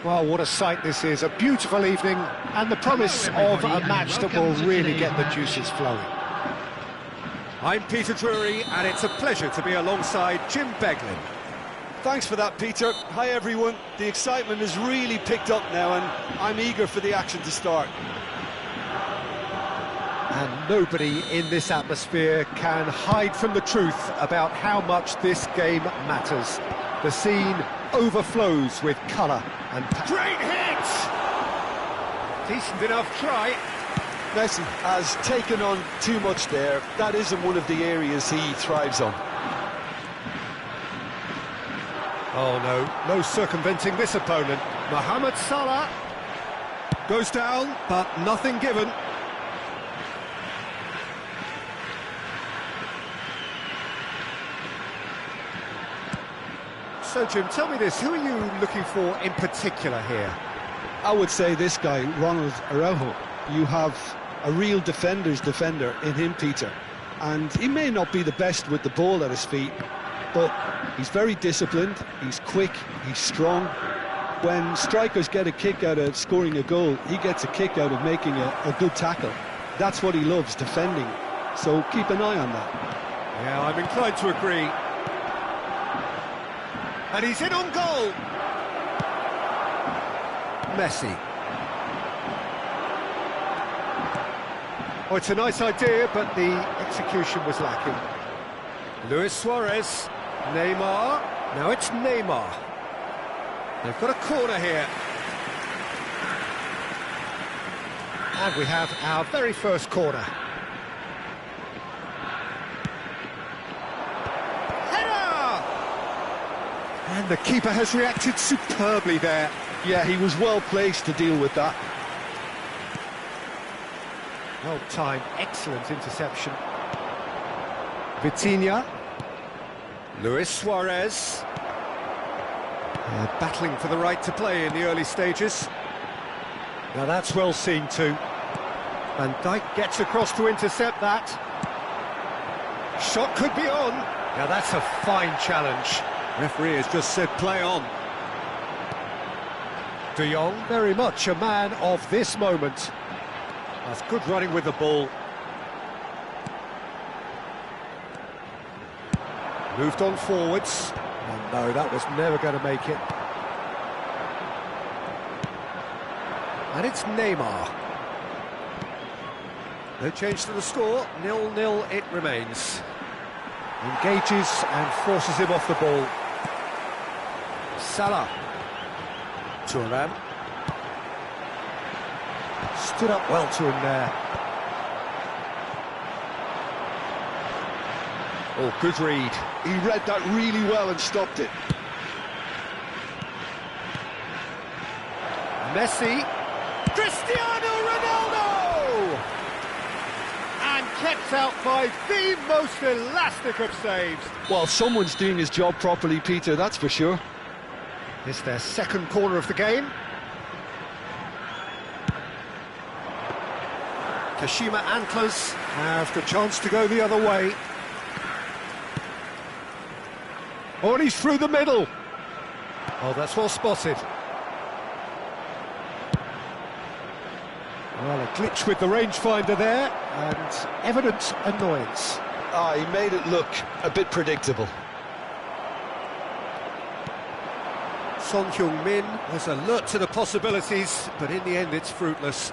Well, what a sight this is. A beautiful evening and the promise of a match that will really get the juices flowing. I'm Peter Drury, and it's a pleasure to be alongside Jim Beglin. Thanks for that, Peter. Hi, everyone. The excitement has really picked up now, and I'm eager for the action to start. And nobody in this atmosphere can hide from the truth about how much this game matters. The scene overflows with colour and Great hit! Decent enough try. Messi has taken on too much there. That isn't one of the areas he thrives on. Oh no circumventing this opponent. Mohamed Salah Goes down, but nothing given. So Jim, tell me this, who are you looking for in particular here? I would say this guy, Ronald Araujo. You have a real defender's defender in him, Peter. And he may not be the best with the ball at his feet, but he's very disciplined, he's quick, he's strong. When strikers get a kick out of scoring a goal, he gets a kick out of making a good tackle. That's what he loves, defending. So keep an eye on that. Yeah, I'm inclined to agree. And he's in on goal. Messi. Oh, it's a nice idea, but the execution was lacking. Luis Suarez. Neymar. Now it's Neymar. They've got a corner here. And we have our very first corner. Header! And the keeper has reacted superbly there. Yeah, he was well placed to deal with that. Well timed, excellent interception. Vitinha. Luis Suarez. Battling for the right to play in the early stages. Now that's well seen too. Van Dijk gets across to intercept that. Shot could be on. Now that's a fine challenge. Referee has just said play on. De Jong, very much a man of this moment. That's good running with the ball. Moved on forwards. Oh no, that was never going to make it. And it's Neymar. No change to the score, 0-0 it remains. Engages and forces him off the ball. Salah. Thuram. Stood up well to him there. Oh, good read. He read that really well and stopped it. Messi. Cristiano Ronaldo! And kept out by the most elastic of saves. Well, someone's doing his job properly, Peter, that's for sure. It's their second corner of the game. Kashima Antlers have the chance to go the other way. Oh, and he's through the middle. Oh, that's well spotted. Well, a glitch with the rangefinder there, and evident annoyance. He made it look a bit predictable. Son Heung-min was alert to the possibilities, but in the end it's fruitless.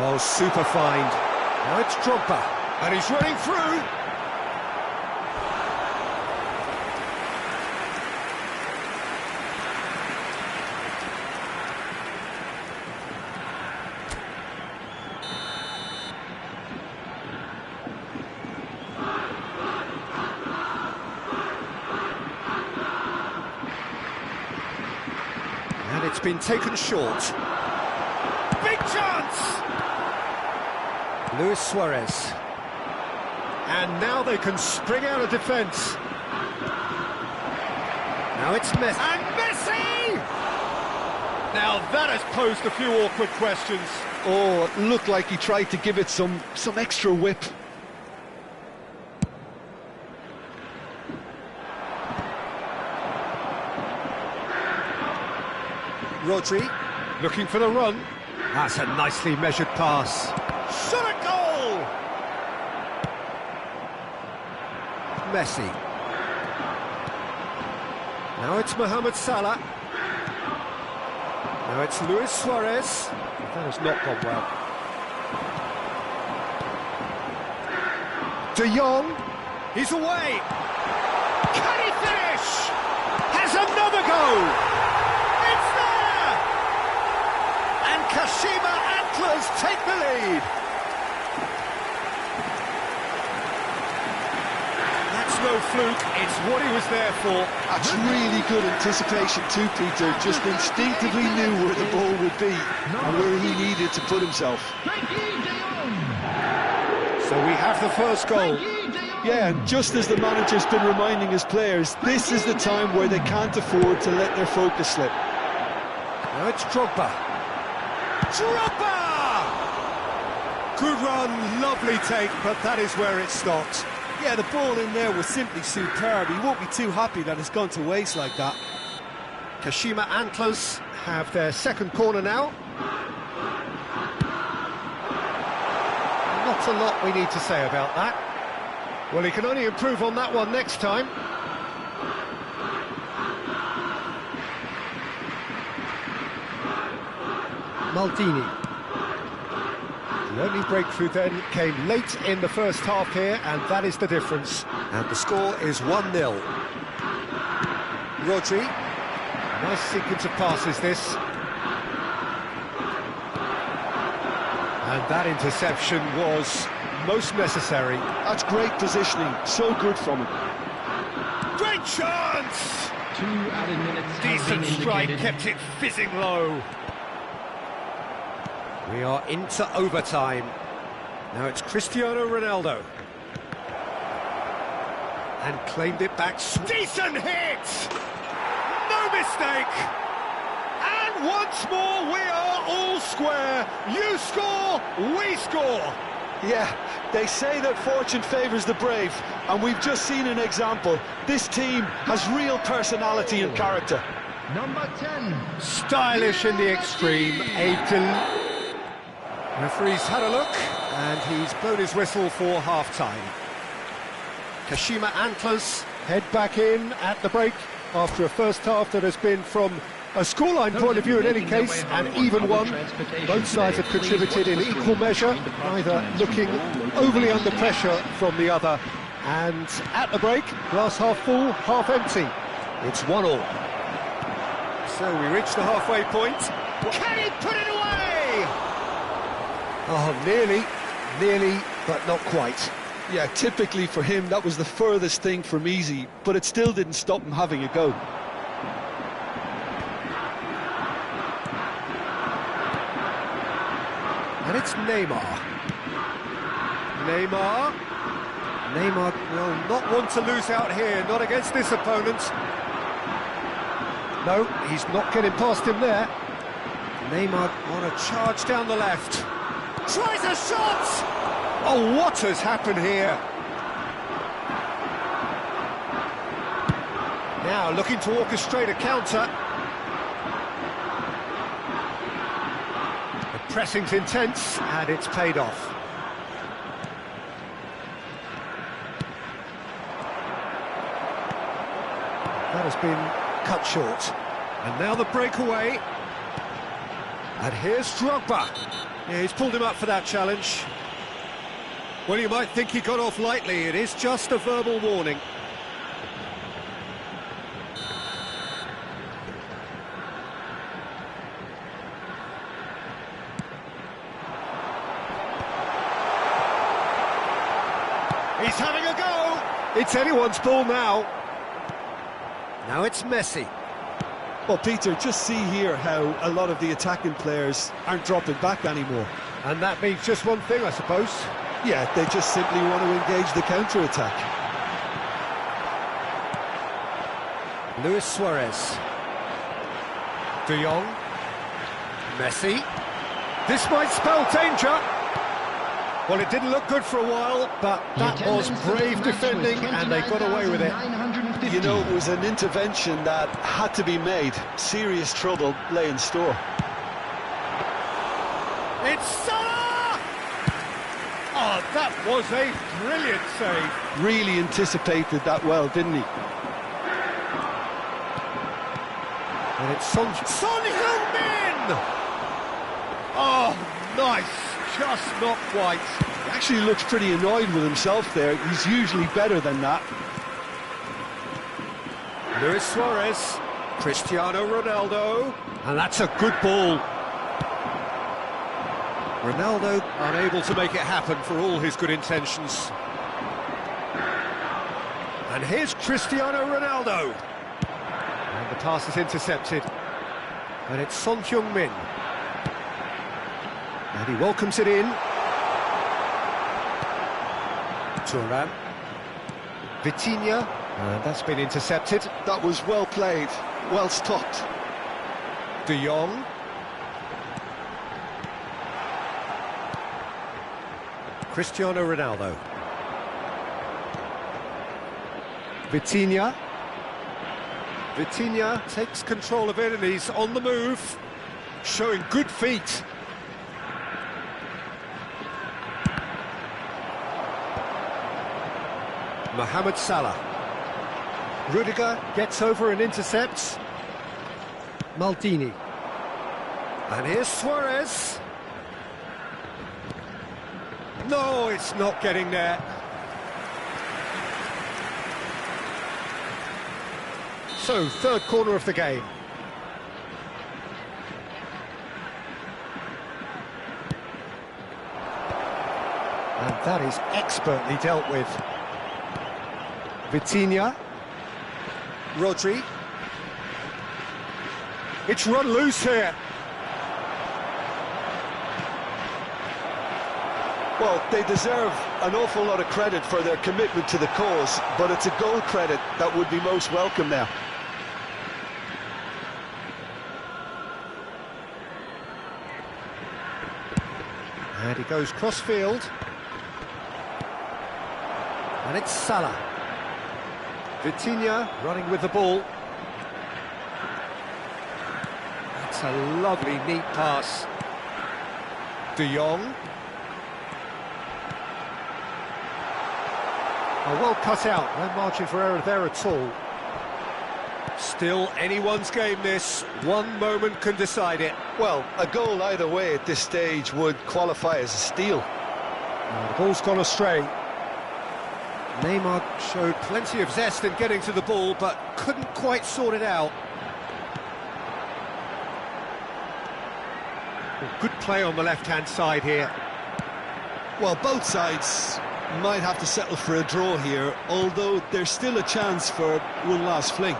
Oh, super find. Now it's Drogba, and he's running through. And it's been taken short. Big chance! Luis Suarez. And now they can spring out of defence. Now it's Messi. And Messi! Now that has posed a few awkward questions. Oh, it looked like he tried to give it some extra whip. Rodri, looking for the run. That's a nicely measured pass. Shot a goal! Messi. Now it's Mohamed Salah. Now it's Luis Suarez. That has not gone well. De Jong. He's away. Can he finish? Has another goal. It's there! And Kashima Antlers take the lead. That's no fluke, it's what he was there for. That's really good anticipation too, Peter. Just instinctively knew where the ball would be and where he needed to put himself. So we have the first goal. Yeah, and just as the manager's been reminding his players, this is the time where they can't afford to let their focus slip. Now it's Drogba. Drogba! Good run, lovely take, but that is where it stopped. Yeah, the ball in there was simply superb. He won't be too happy that it's gone to waste like that. Kashima Antlers have their second corner now. Not a lot we need to say about that. Well, he can only improve on that one next time. Maldini. The only breakthrough then came late in the first half here, and that is the difference. And the score is 1-0. Rodri. Nice sequence of passes, this. And that interception was most necessary. That's great positioning, so good from him. Great chance! 2 added minutes. Decent strike, kept it fizzing low. We are into overtime. Now it's Cristiano Ronaldo. And claimed it back. Decent hit! No mistake! And once more we are all square. You score, we score. Yeah, they say that fortune favours the brave, and we've just seen an example. This team has real personality and character. Number 10. Stylish in the extreme. Referee's had a look, and he's blown his whistle for half-time. Kashima Antlers head back in at the break after a first half that has been, from a scoreline point of view in any case, an even one. Both sides have contributed in equal measure, neither looking overly under pressure from the other. And at the break, glass half full, half empty. It's 1-1. So we reach the halfway point. Can he put it away? Oh, nearly, but not quite. Yeah, typically for him, that was the furthest thing from easy, but it still didn't stop him having a go. And it's Neymar. Neymar will not want to lose out here, not against this opponent. No, he's not getting past him there. Neymar on a charge down the left. Tries a shot! Oh, what has happened here? Now looking to orchestrate a counter. The pressing's intense, and it's paid off. That has been cut short. And now the breakaway. And here's Drogba. Yeah, he's pulled him up for that challenge. Well, you might think he got off lightly. It is just a verbal warning. He's having a go. It's anyone's ball now. Now it's Messi. Well, Peter, just see here how a lot of the attacking players aren't dropping back anymore. And that means just one thing, I suppose. Yeah, they just simply want to engage the counter-attack. Luis Suarez. De Jong. Messi. This might spell danger. Well, it didn't look good for a while, but that was brave defending, and they got away with it. You know, it was an intervention that had to be made. Serious trouble lay in store. It's Salah! Oh, that was a brilliant save. Really anticipated that well, didn't he? And it's Son Heung-min! Oh, nice. Just not quite. He actually looks pretty annoyed with himself there. He's usually better than that. Luis Suarez, Cristiano Ronaldo, and that's a good ball. Ronaldo unable to make it happen for all his good intentions. And here's Cristiano Ronaldo. And the pass is intercepted. And it's Son Heung-min. And he welcomes it in. Thuram. Vitinha. And that's been intercepted. That was well played, well stopped. De Jong. Cristiano Ronaldo. Vitinha. Vitinha takes control of it and he's on the move, showing good feet. Mohamed Salah. Rudiger gets over and intercepts. Maldini. And here's Suarez. No, it's not getting there. So, third corner of the game. And that is expertly dealt with. Vitinha. Rodri. It's run loose here. Well, they deserve an awful lot of credit for their commitment to the cause, but it's a goal credit that would be most welcome now. And he goes cross-field. And it's Salah. Vitinha running with the ball. That's a lovely, neat pass. De Jong. Well cut out, no margin for error there at all. Still anyone's game this, one moment can decide it. Well, a goal either way at this stage would qualify as a steal. The ball's gone astray. Neymar showed plenty of zest in getting to the ball, but couldn't quite sort it out. Well, good play on the left-hand side here. Well, both sides might have to settle for a draw here, although there's still a chance for one last fling.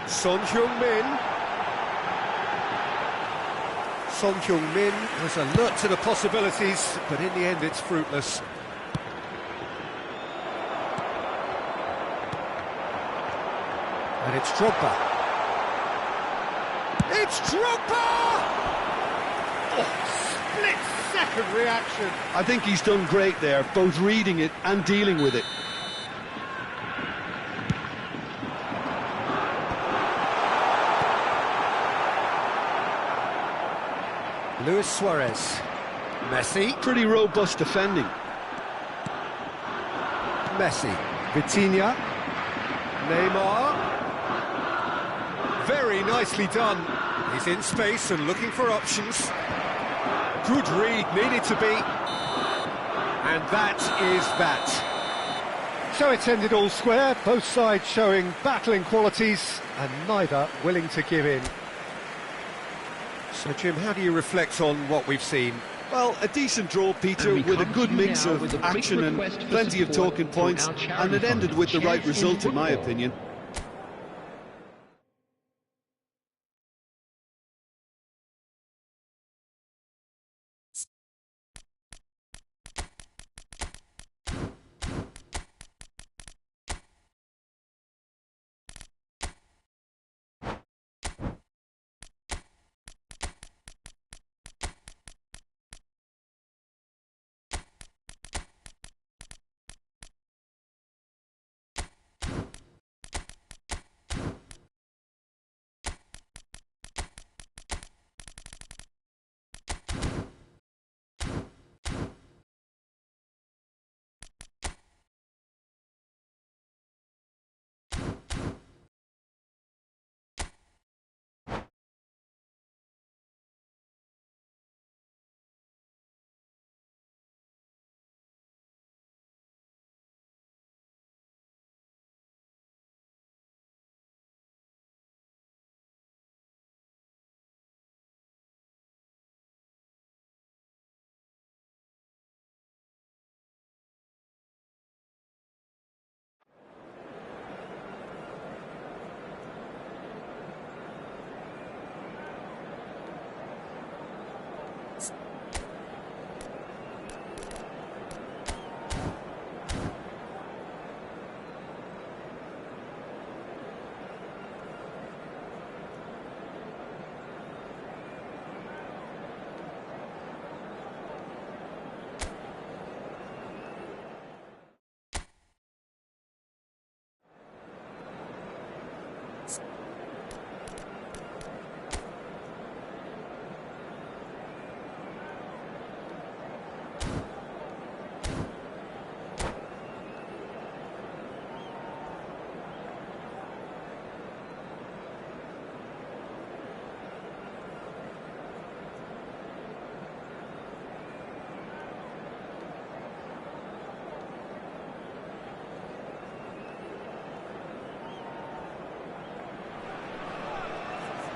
Son Heung-min. Son Heung-min was alert to the possibilities, but in the end it's fruitless. And it's Drogba. It's Drogba! Oh, split-second reaction. I think he's done great there, both reading it and dealing with it. Luis Suarez. Messi. Pretty robust defending. Messi. Vitinha. Neymar. Very nicely done. He's in space and looking for options. Good read, needed to be. And that is that. So it's ended all square, both sides showing battling qualities and neither willing to give in. So, Jim, how do you reflect on what we've seen? Well, a decent draw, Peter, with a good mix of action and plenty of talking points, and it ended with the right result, in my opinion.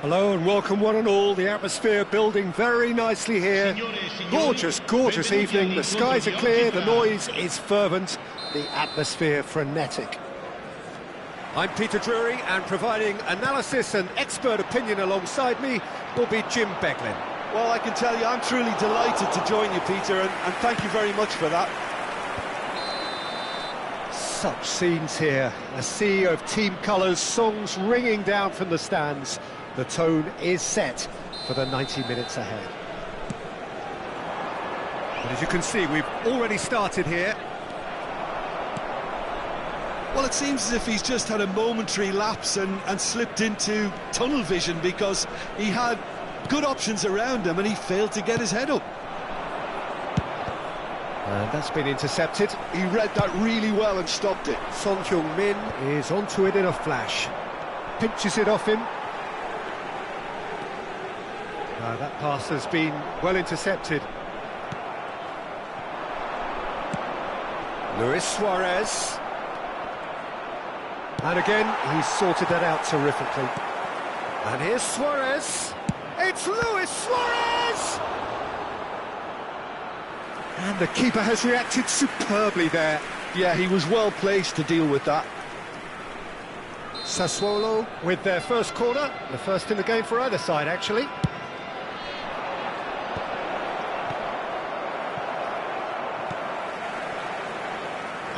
Hello and welcome one and all. The atmosphere building very nicely here. Gorgeous, gorgeous evening. The skies are clear, the noise is fervent, the atmosphere frenetic. I'm Peter Drury, and providing analysis and expert opinion alongside me will be Jim Beglin. Well, I can tell you I'm truly delighted to join you, Peter, and thank you very much for that. Such scenes here, a sea of team colours, songs ringing down from the stands. The tone is set for the 90 minutes ahead. But as you can see, we've already started here. Well, it seems as if he's just had a momentary lapse and slipped into tunnel vision, because he had good options around him and he failed to get his head up. And that's been intercepted. He read that really well and stopped it. Son Heung-min is onto it in a flash. Pinches it off him. That pass has been well intercepted. Luis Suarez. And again, he's sorted that out terrifically. And here's Suarez. It's Luis Suarez! And the keeper has reacted superbly there. Yeah, he was well placed to deal with that. Sassuolo with their first corner. The first in the game for either side, actually.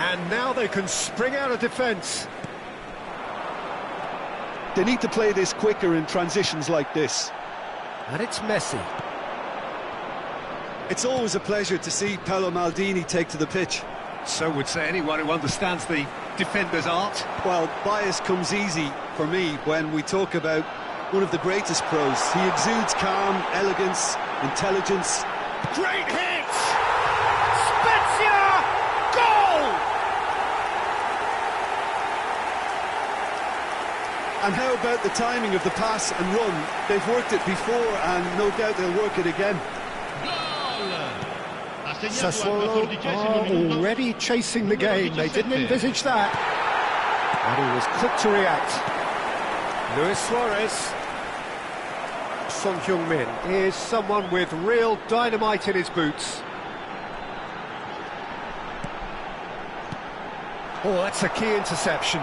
And now they can spring out of defence. They need to play this quicker in transitions like this. And it's Messi. It's always a pleasure to see Paolo Maldini take to the pitch. So would say anyone who understands the defender's art. Well, bias comes easy for me when we talk about one of the greatest pros. He exudes calm, elegance, intelligence. Great hit! Spezia! Goal! And how about the timing of the pass and run? They've worked it before and no doubt they'll work it again. Sassuolo are already chasing the game. They didn't envisage that. And he was quick to react. Luis Suarez. Son Heung-min is someone with real dynamite in his boots. Oh, that's a key interception.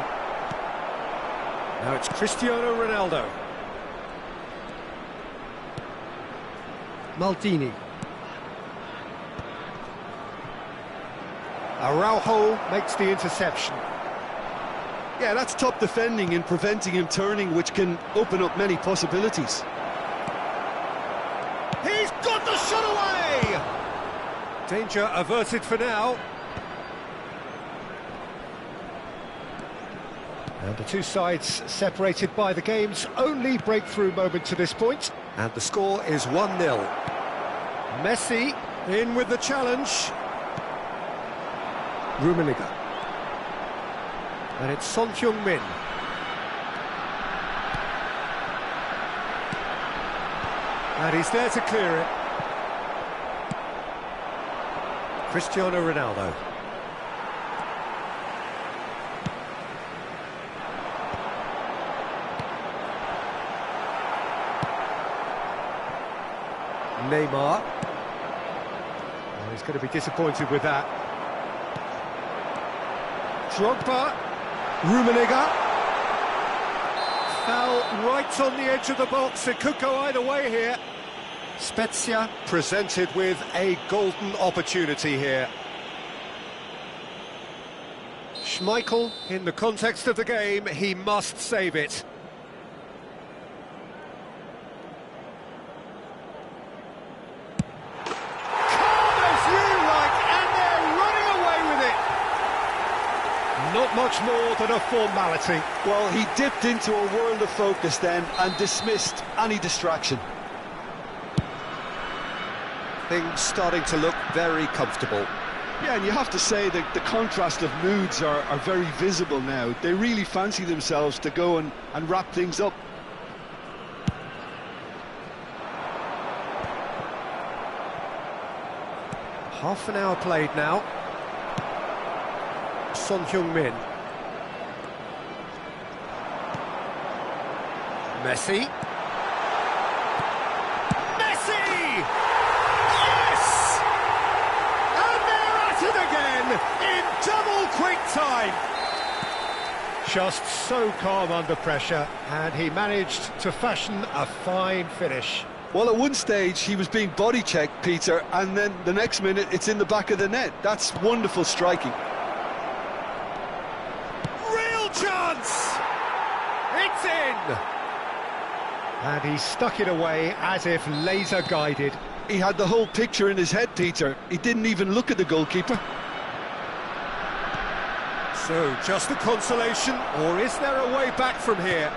Now it's Cristiano Ronaldo. Maldini. Araujo makes the interception. Yeah, that's top defending and preventing him turning, which can open up many possibilities. He's got the shot away! Danger averted for now. And the two sides separated by the game's only breakthrough moment to this point. And the score is 1-0. Messi in with the challenge. Rummenigge. And it's Son Heung-min. And he's there to clear it. Cristiano Ronaldo. Neymar. Oh, he's going to be disappointed with that. Drogba. Rummenigge. Foul right on the edge of the box. It could go either way here. Spezia presented with a golden opportunity here. Schmeichel, in the context of the game, he must save it. Not much more than a formality. Well, he dipped into a world of focus then and dismissed any distraction. Things starting to look very comfortable. Yeah, and you have to say that the contrast of moods are very visible now. They really fancy themselves to go and wrap things up. Half an hour played now. Son Heung-min. Messi. Just so calm under pressure, and he managed to fashion a fine finish. Well, at one stage he was being body checked, Peter, and then the next minute it's in the back of the net. That's wonderful striking. Real chance! It's in! And he stuck it away as if laser guided. He had the whole picture in his head, Peter. He didn't even look at the goalkeeper. So, just a consolation, or is there a way back from here?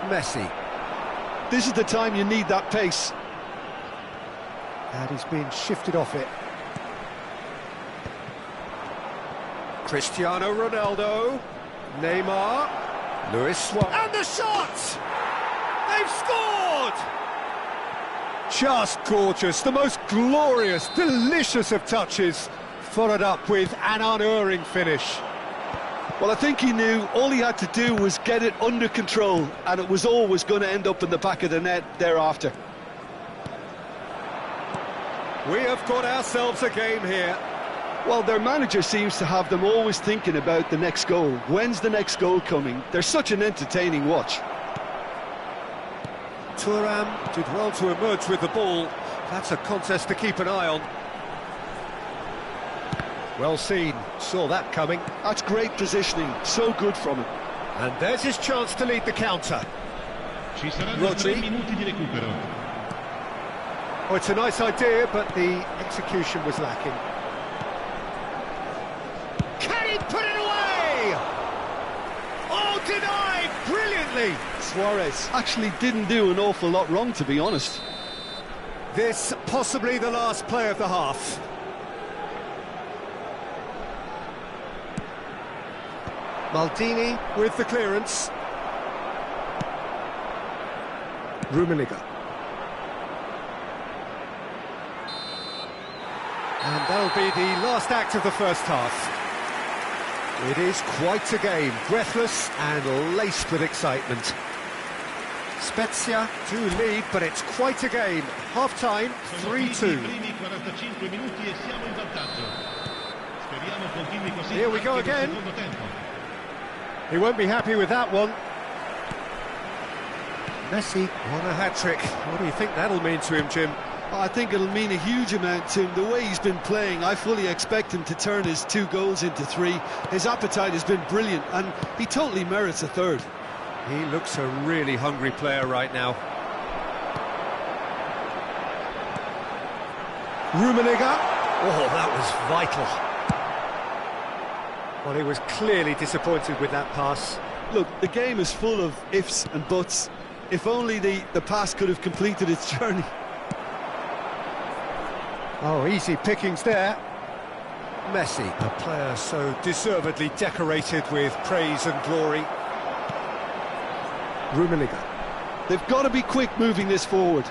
Messi. This is the time you need that pace. And he's been shifted off it. Cristiano Ronaldo. Neymar. Luis Suarez. And the shot! They've scored! Just gorgeous, the most glorious, delicious of touches, followed up with an unerring finish. Well, I think he knew all he had to do was get it under control, and it was always going to end up in the back of the net thereafter. We have got ourselves a game here. Well, their manager seems to have them always thinking about the next goal. When's the next goal coming? They're such an entertaining watch. Thuram did well to emerge with the ball. That's a contest to keep an eye on. Well seen, saw that coming. That's great positioning, so good from him. And there's his chance to lead the counter. Rodri. Oh, it's a nice idea, but the execution was lacking. Can he put it away? Oh, denied brilliantly. Suarez actually didn't do an awful lot wrong, to be honest. This possibly the last play of the half. Maldini with the clearance. Rummenigge. And that'll be the last act of the first half. It is quite a game, breathless and laced with excitement. Spezia to lead, but it's quite a game. Half-time, 3-2. Here we go again. He won't be happy with that one. Messi on a hat-trick. What do you think that'll mean to him, Jim? I think it'll mean a huge amount to him. The way he's been playing, I fully expect him to turn his 2 goals into 3. His appetite has been brilliant, and he totally merits a third. He looks a really hungry player right now. Rummenigge. Oh, that was vital. Well, he was clearly disappointed with that pass. Look, the game is full of ifs and buts. If only the pass could have completed its journey. Oh, easy pickings there. Messi, a player so deservedly decorated with praise and glory. Rummenigge. They've got to be quick moving this forward.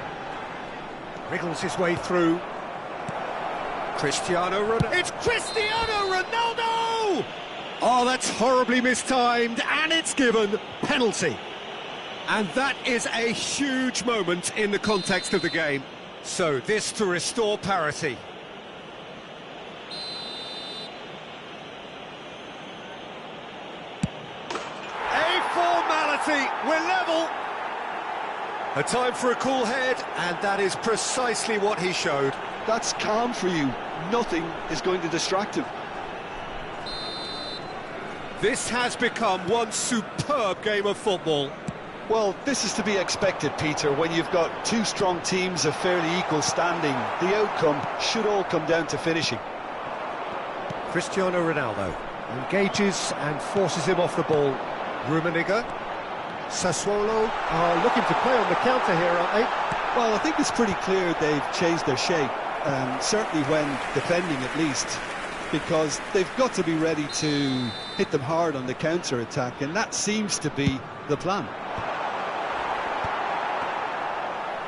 Wriggles his way through. Cristiano Ronaldo. It's Cristiano Ronaldo! Oh, that's horribly mistimed, and it's given penalty. And that is a huge moment in the context of the game. So this to restore parity. A formality, we're level. A time for a cool head, and that is precisely what he showed. That's calm for you. Nothing is going to distract him. This has become one superb game of football. Well, this is to be expected, Peter, when you've got 2 strong teams of fairly equal standing. The outcome should all come down to finishing. Cristiano Ronaldo engages and forces him off the ball. Rummenigge. Sassuolo are looking to play on the counter here, aren't they? Well, I think it's pretty clear they've changed their shape, certainly when defending at least, because they've got to be ready to hit them hard on the counter-attack, and that seems to be the plan.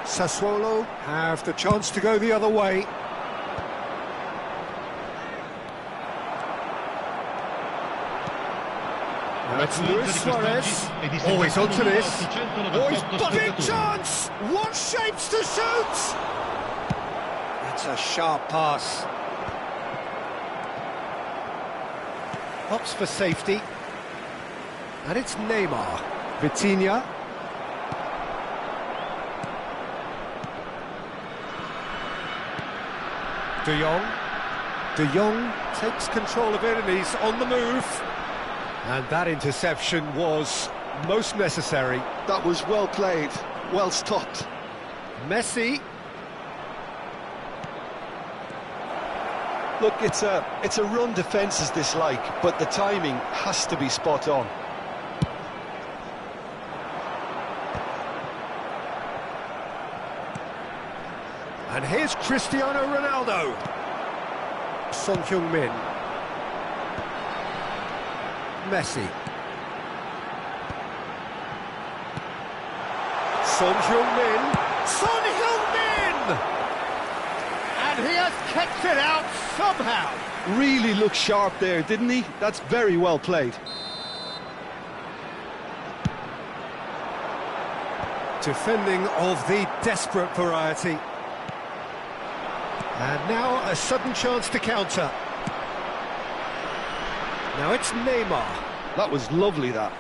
Sassuolo have the chance to go the other way. That's Luis Suarez. Always onto this. Oh, he's got a big chance! What shapes to shoot! That's a sharp pass. Opts for safety. And it's Neymar. Vitinha. De Jong. De Jong takes control of it and he's on the move. And that interception was most necessary. That was well played, well stopped. Messi. Look, it's a run defence is dislike, but the timing has to be spot on. And here's Cristiano Ronaldo. Son Heung-min. Messi. Son Heung-min. Son Heung-min! And he has kept it out somehow. Really looked sharp there, didn't he? That's very well played. Defending of the desperate variety. And now a sudden chance to counter. Now it's Neymar. That was lovely, that.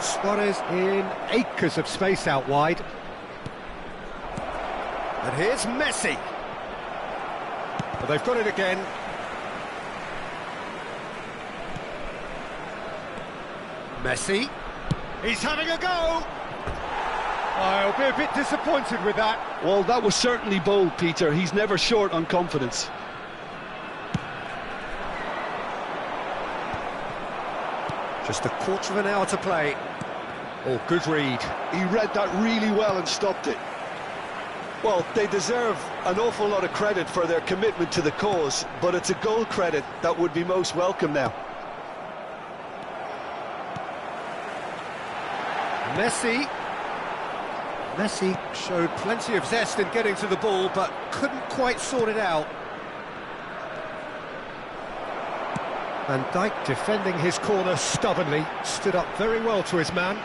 Suarez in acres of space out wide. And here's Messi. But they've got it again. Messi. He's having a go. I'll be a bit disappointed with that. Well, that was certainly bold, Peter. He's never short on confidence. Just a quarter of an hour to play. Oh, good read. He read that really well and stopped it. Well, they deserve an awful lot of credit for their commitment to the cause, but it's a goal credit that would be most welcome now. Messi. Messi showed plenty of zest in getting to the ball, but couldn't quite sort it out. Van Dijk defending his corner stubbornly, stood up very well to his man.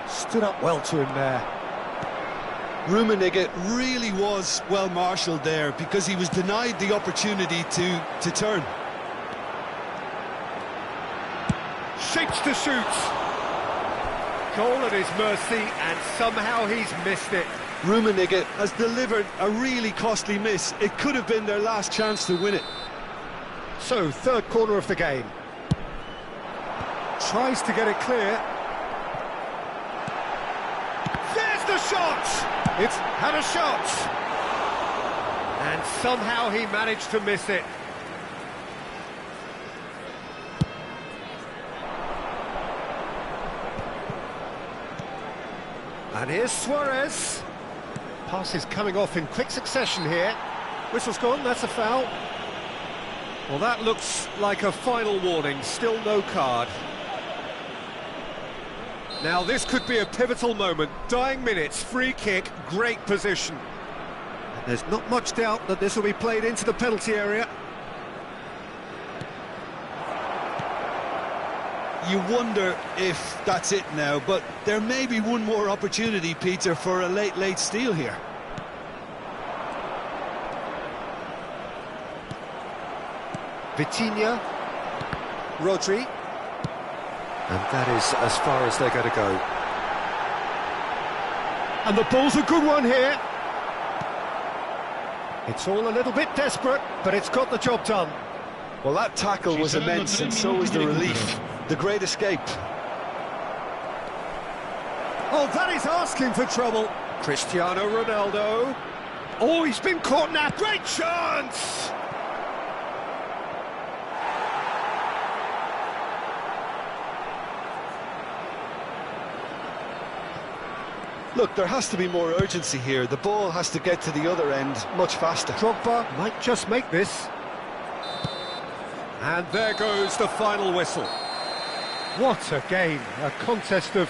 Stood up well to him there. Rummenigge really was well marshalled there because he was denied the opportunity to turn. Shapes to shoot. Goal at his mercy, and somehow he's missed it. Rummenigge has delivered a really costly miss. It could have been their last chance to win it. So, third corner of the game. Tries to get it clear. There's the shot! It's had a shot! And somehow he managed to miss it. And here's Suarez. Pass is coming off in quick succession here. Whistle's gone, that's a foul. Well, that looks like a final warning, still no card. Now this could be a pivotal moment. Dying minutes, free kick, great position. And there's not much doubt that this will be played into the penalty area. You wonder if that's it now, but there may be one more opportunity, Peter, for a late steal here. Vitinha, Rodri, and that is as far as they're going to go. And the ball's a good one here. It's all a little bit desperate, but it's got the job done. Well, that tackle was immense, and so was the relief. The great escape. Oh, that is asking for trouble. Cristiano Ronaldo. Oh, he's been caught now. Great chance! Look, there has to be more urgency here. The ball has to get to the other end much faster. Drogba might just make this. And there goes the final whistle. What a game, a contest of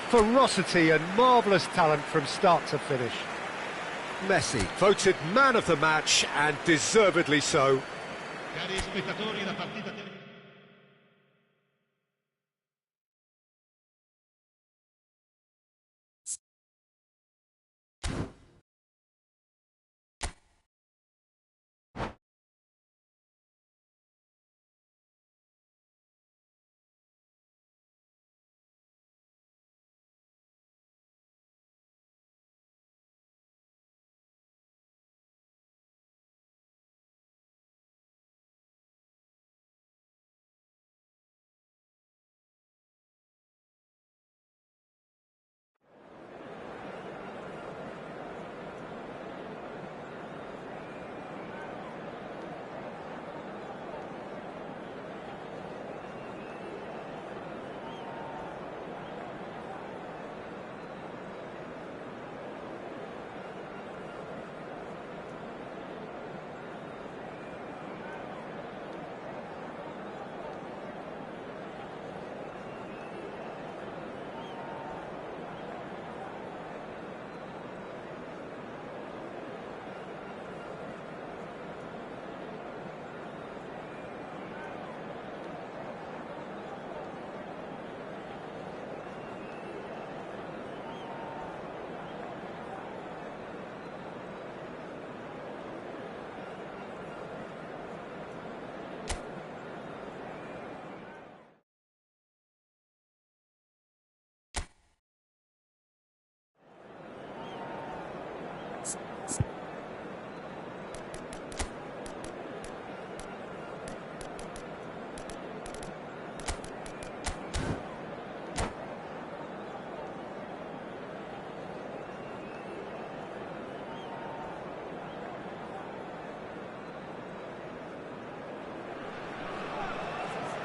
ferocity and marvellous talent from start to finish. Messi, voted man of the match, and deservedly so.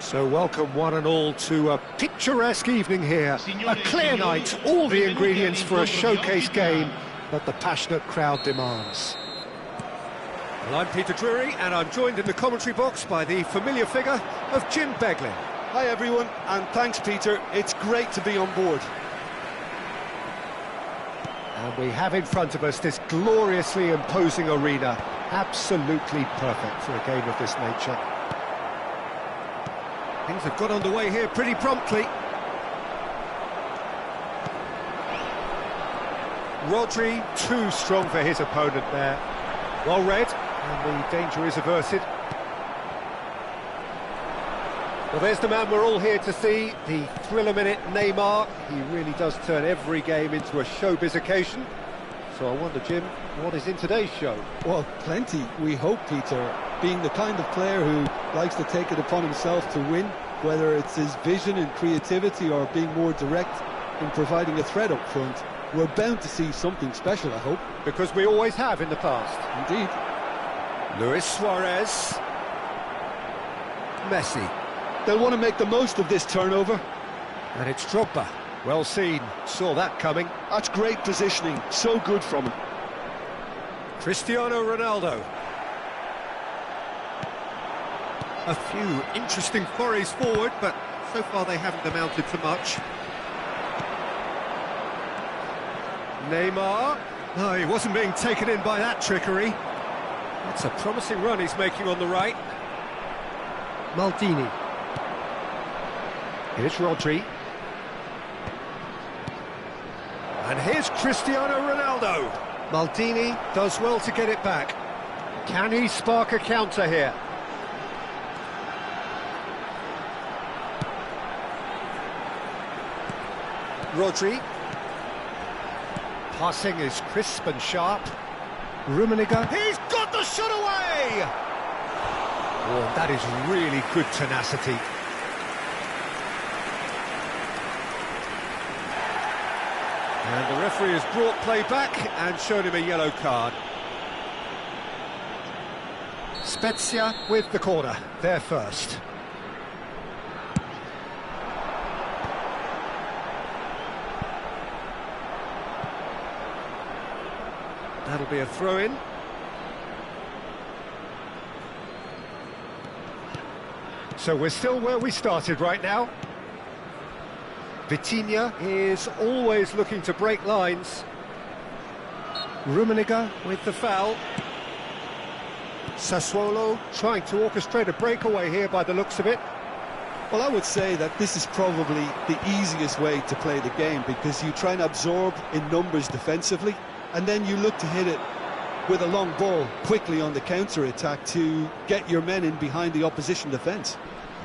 So welcome one and all to a picturesque evening here. A clear night, all the ingredients for a showcase game that the passionate crowd demands. Well, I'm Peter Drury, and I'm joined in the commentary box by the familiar figure of Jim Beglin. Hi everyone, and thanks Peter, it's great to be on board. And we have in front of us this gloriously imposing arena, absolutely perfect for a game of this nature. Things have got underway here pretty promptly. Rodri, too strong for his opponent there. Well read, and the danger is averted. Well, there's the man we're all here to see, the thriller-minute Neymar. He really does turn every game into a showbiz occasion. So I wonder, Jim, what is in today's show? Well, plenty, we hope, Peter. Being the kind of player who likes to take it upon himself to win, whether it's his vision and creativity or being more direct in providing a threat up front, we're bound to see something special, I hope. Because we always have in the past. Indeed. Luis Suarez. Messi. They'll want to make the most of this turnover. And it's Drogba. Well seen. Saw that coming. That's great positioning. So good from him. Cristiano Ronaldo. A few interesting forays forward, but so far they haven't amounted to much. Neymar. Oh, he wasn't being taken in by that trickery. That's a promising run he's making on the right. Maldini. Here's Rodri. And here's Cristiano Ronaldo. Maldini does well to get it back. Can he spark a counter here? Rodri. Passing is crisp and sharp. Rummenigge. He's got the shot away! Oh, that is really good tenacity. And the referee has brought play back and shown him a yellow card. Spezia with the corner, they're first. That'll be a throw-in. So we're still where we started right now. Vitinha is always looking to break lines. Rummenigge with the foul. Sassuolo trying to orchestrate a breakaway here by the looks of it. Well, I would say that this is probably the easiest way to play the game, because you try and absorb in numbers defensively, and then you look to hit it with a long ball quickly on the counter-attack to get your men in behind the opposition defence.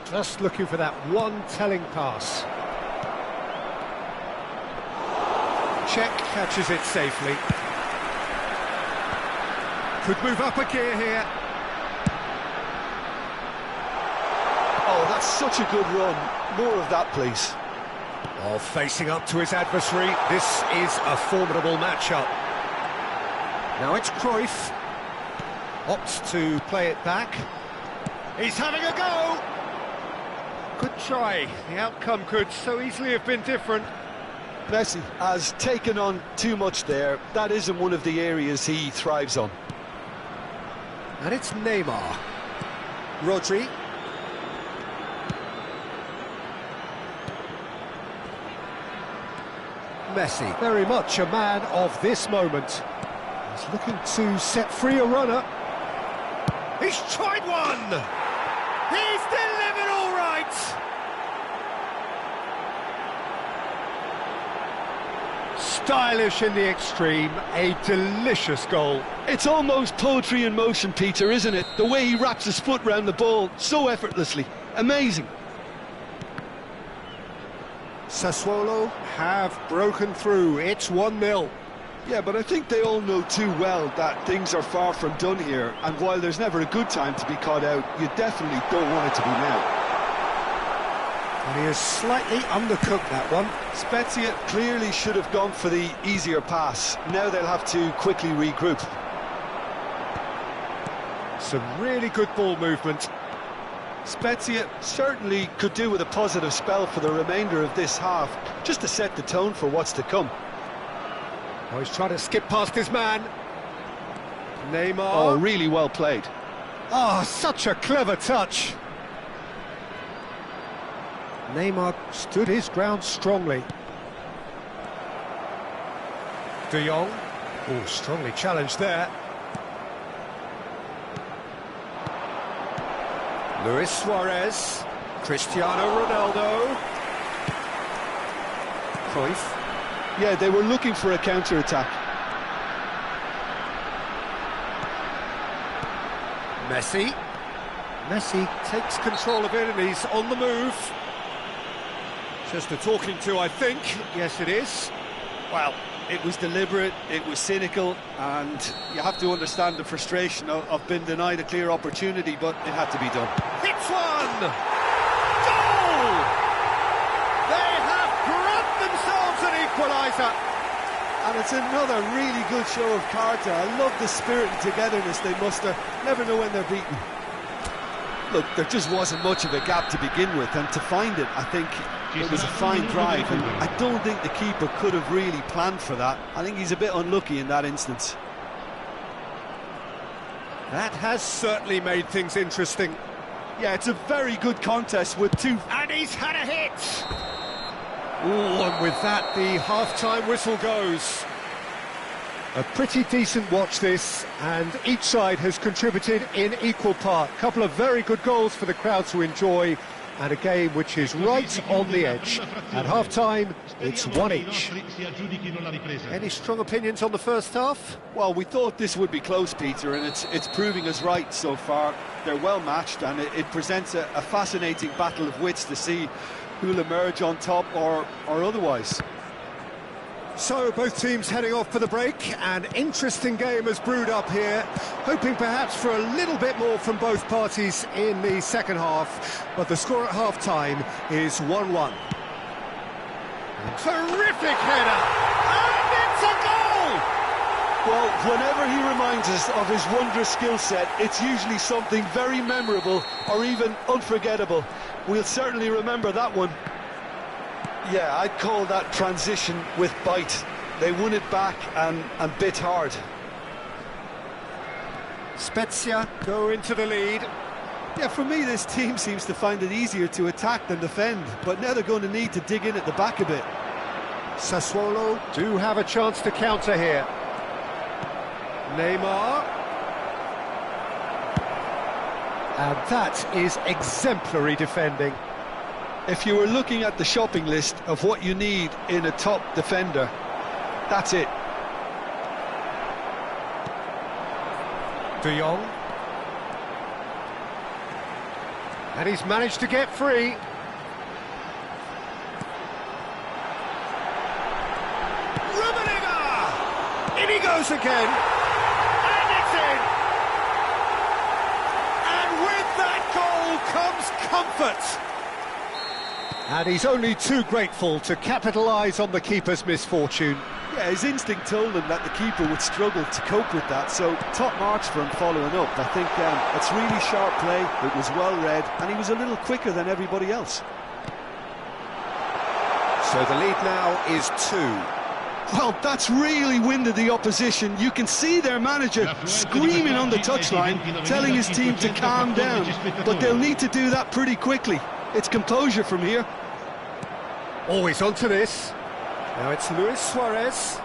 Just looking for that one telling pass. Check catches it safely. Could move up a gear here. Oh, that's such a good run. More of that, please. Oh, facing up to his adversary. This is a formidable matchup. Now it's Cruyff. Opts to play it back. He's having a go! Good try. The outcome could so easily have been different. Messi has taken on too much there. That isn't one of the areas he thrives on. And it's Neymar. Rodri. Messi. Very much a man of this moment. He's looking to set free a runner. He's tried one! He's delivered all right! Stylish in the extreme, a delicious goal. It's almost poetry in motion, Peter, isn't it? The way he wraps his foot round the ball so effortlessly. Amazing. Sassuolo have broken through. It's 1-0. Yeah, but I think they all know too well that things are far from done here, and while there's never a good time to be caught out, you definitely don't want it to be now. And he has slightly undercooked that one. Spezia clearly should have gone for the easier pass. Now they'll have to quickly regroup. Some really good ball movement. Spezia certainly could do with a positive spell for the remainder of this half, just to set the tone for what's to come. Oh, he's trying to skip past his man. Neymar. Oh, really well played. Oh, such a clever touch. Neymar stood his ground strongly. De Jong. Oh, strongly challenged there. Luis Suarez. Cristiano Ronaldo. Cruyff. Yeah, they were looking for a counter-attack. Messi. Messi takes control of it and he's on the move. Just a talking to, I think. Yes, it is. Well, it was deliberate, it was cynical, and you have to understand the frustration of being denied a clear opportunity, but it had to be done. Hits one! Goal! They have grabbed themselves an equaliser. And it's another really good show of character. I love the spirit and togetherness they muster. Never know when they're beaten. Look, there just wasn't much of a gap to begin with, and to find it, I think it was a fine drive, and I don't think the keeper could have really planned for that. I think he's a bit unlucky in that instance. That has certainly made things interesting. Yeah, it's a very good contest with two... And he's had a hit! Oh, and with that, the half-time whistle goes. A pretty decent watch this, and each side has contributed in equal part. A couple of very good goals for the crowd to enjoy, and a game which is right on the edge. At half-time, it's one each. Any strong opinions on the first half? Well, we thought this would be close, Peter, and it's proving us right so far. They're well matched, and it presents a fascinating battle of wits to see who'll emerge on top or otherwise. So both teams heading off for the break. An interesting game has brewed up here, hoping perhaps for a little bit more from both parties in the second half, but the score at half-time is 1-1. Terrific header, and it's a goal! Well, whenever he reminds us of his wondrous skill set, it's usually something very memorable or even unforgettable. We'll certainly remember that one. Yeah, I'd call that transition with bite. They won it back and bit hard. Spezia go into the lead. Yeah, for me, this team seems to find it easier to attack than defend, but now they're going to need to dig in at the back a bit. Sassuolo do have a chance to counter here. Neymar. And that is exemplary defending. If you were looking at the shopping list of what you need in a top defender, that's it. De Jong. And he's managed to get free. Rummenigge! In he goes again. And it's in. And with that goal comes comfort. And he's only too grateful to capitalise on the keeper's misfortune. Yeah, his instinct told him that the keeper would struggle to cope with that, so top marks for him following up. I think it's really sharp play, it was well read, and he was a little quicker than everybody else. So the lead now is 2. Well, that's really winded the opposition. You can see their manager screaming on the touchline, telling his team to calm down, but they'll need to do that pretty quickly. It's composure from here. Always onto this. Now it's Luis Suarez.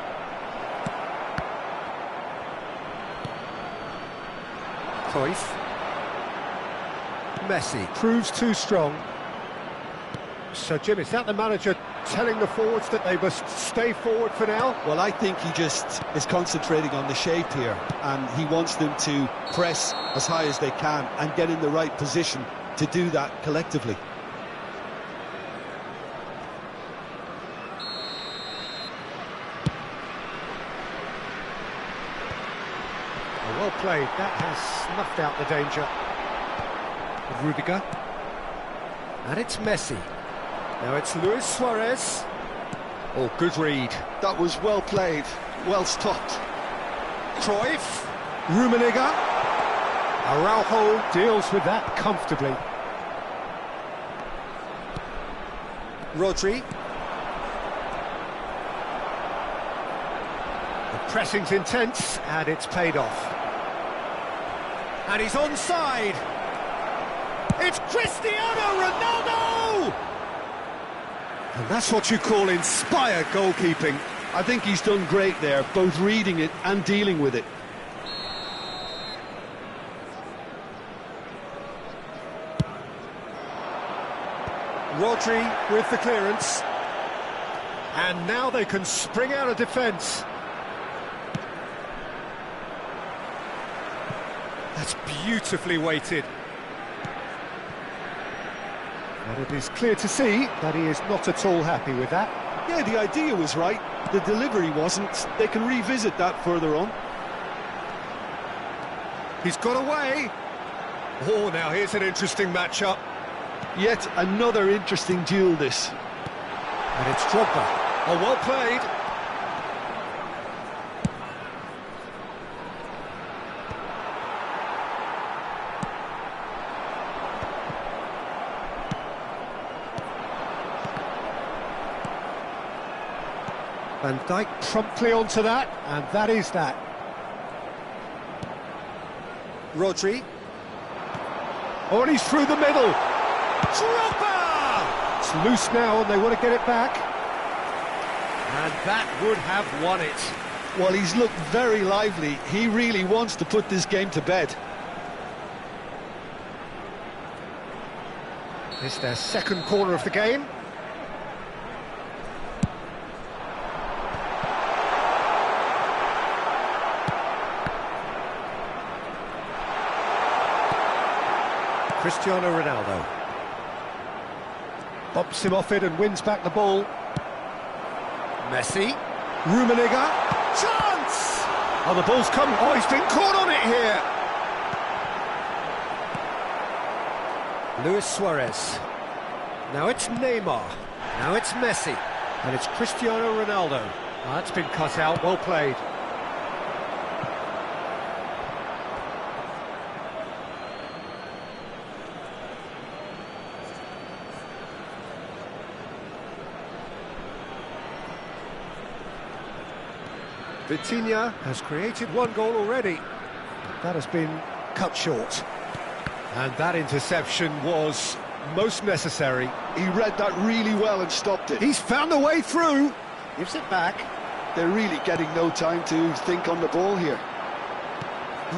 Cruyff. Messi proves too strong. So, Jim, is that the manager telling the forwards that they must stay forward for now? Well, I think he just is concentrating on the shape here, and he wants them to press as high as they can and get in the right position to do that collectively. Well played, that has snuffed out the danger. Rudiger. And it's Messi. Now it's Luis Suarez. Oh, good read. That was well played, well stopped. Cruyff. Rummenigge. Araujo deals with that comfortably. Rodri. The pressing's intense, and it's paid off. And he's onside. It's Cristiano Ronaldo! And that's what you call inspired goalkeeping. I think he's done great there, both reading it and dealing with it. Rodri with the clearance. And now they can spring out of defence. That's beautifully weighted. And it is clear to see that he is not at all happy with that. Yeah, the idea was right, the delivery wasn't. They can revisit that further on. He's got away. Oh, now here's an interesting matchup. Yet another interesting duel, this. And it's Drogba. Oh, well played. Van Dijk promptly onto that, and that is that. Rodri. Oh, and he's through the middle. Drogba! It's loose now, and they want to get it back. And that would have won it. Well, he's looked very lively. He really wants to put this game to bed. It's their second corner of the game. Cristiano Ronaldo bops him off it and wins back the ball. Messi, Rummenigge, chance! Oh, the ball's come. Oh, he's been caught on it here. Luis Suarez. Now it's Neymar. Now it's Messi. And it's Cristiano Ronaldo. Oh, that's been cut out. Well played. Vitinha has created one goal already. That has been cut short. And that interception was most necessary. He read that really well and stopped it. He's found a way through. Gives it back. They're really getting no time to think on the ball here.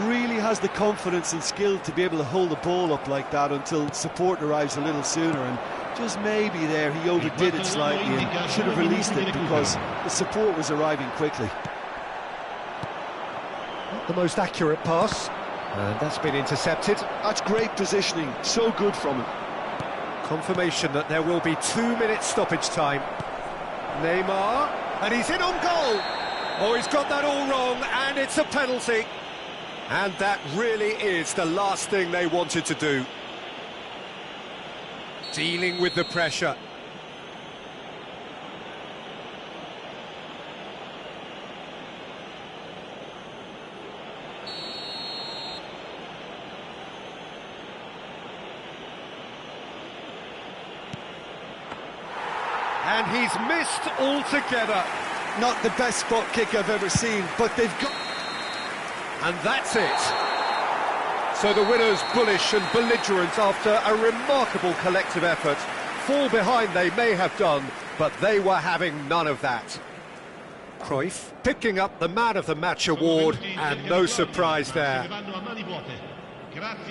Really has the confidence and skill to be able to hold the ball up like that until support arrives a little sooner, and just maybe there he overdid it slightly and should have released it because the support was arriving quickly. Not the most accurate pass, and that's been intercepted. That's great positioning, so good from him. Confirmation that there will be 2 minutes stoppage time. Neymar, and he's in on goal. Oh, he's got that all wrong, and it's a penalty. And that really is the last thing they wanted to do. Dealing with the pressure. And he's missed altogether. Not the best spot kick I've ever seen, but they've got... And that's it. So the winners, bullish and belligerent after a remarkable collective effort. Fall behind they may have done, but they were having none of that. Cruyff picking up the Man of the Match award, and no surprise there.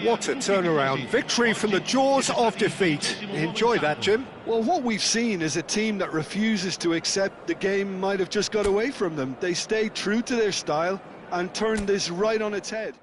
What a turnaround. Victory from the jaws of defeat. Enjoy that, Jim. Well, what we've seen is a team that refuses to accept the game might have just got away from them. They stayed true to their style and turned this right on its head.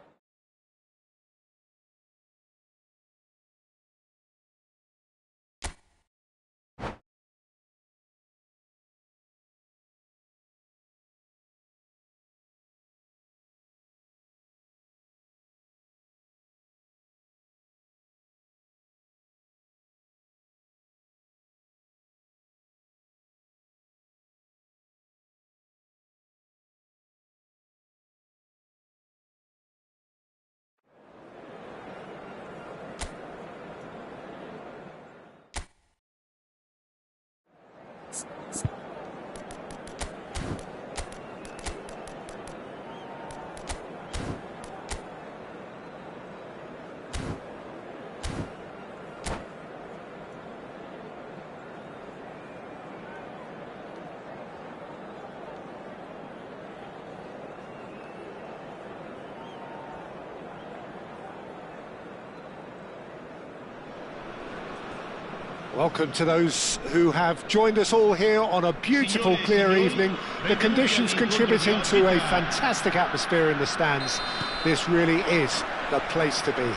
Welcome to those who have joined us all here on a beautiful, clear evening. The conditions contributing to a fantastic atmosphere in the stands. This really is the place to be.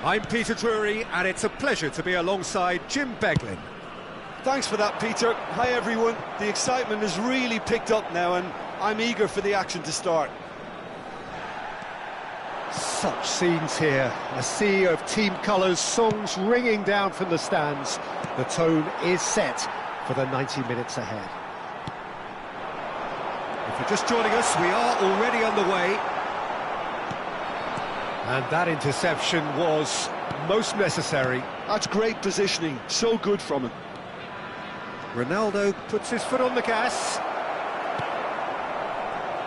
I'm Peter Drury, and it's a pleasure to be alongside Jim Beglin. Thanks for that, Peter. Hi, everyone. The excitement has really picked up now, and I'm eager for the action to start. Such scenes here, a sea of team colours, songs ringing down from the stands. The tone is set for the 90 minutes ahead. If you're just joining us, we are already underway. And that interception was most necessary. That's great positioning, so good from him. Ronaldo puts his foot on the gas.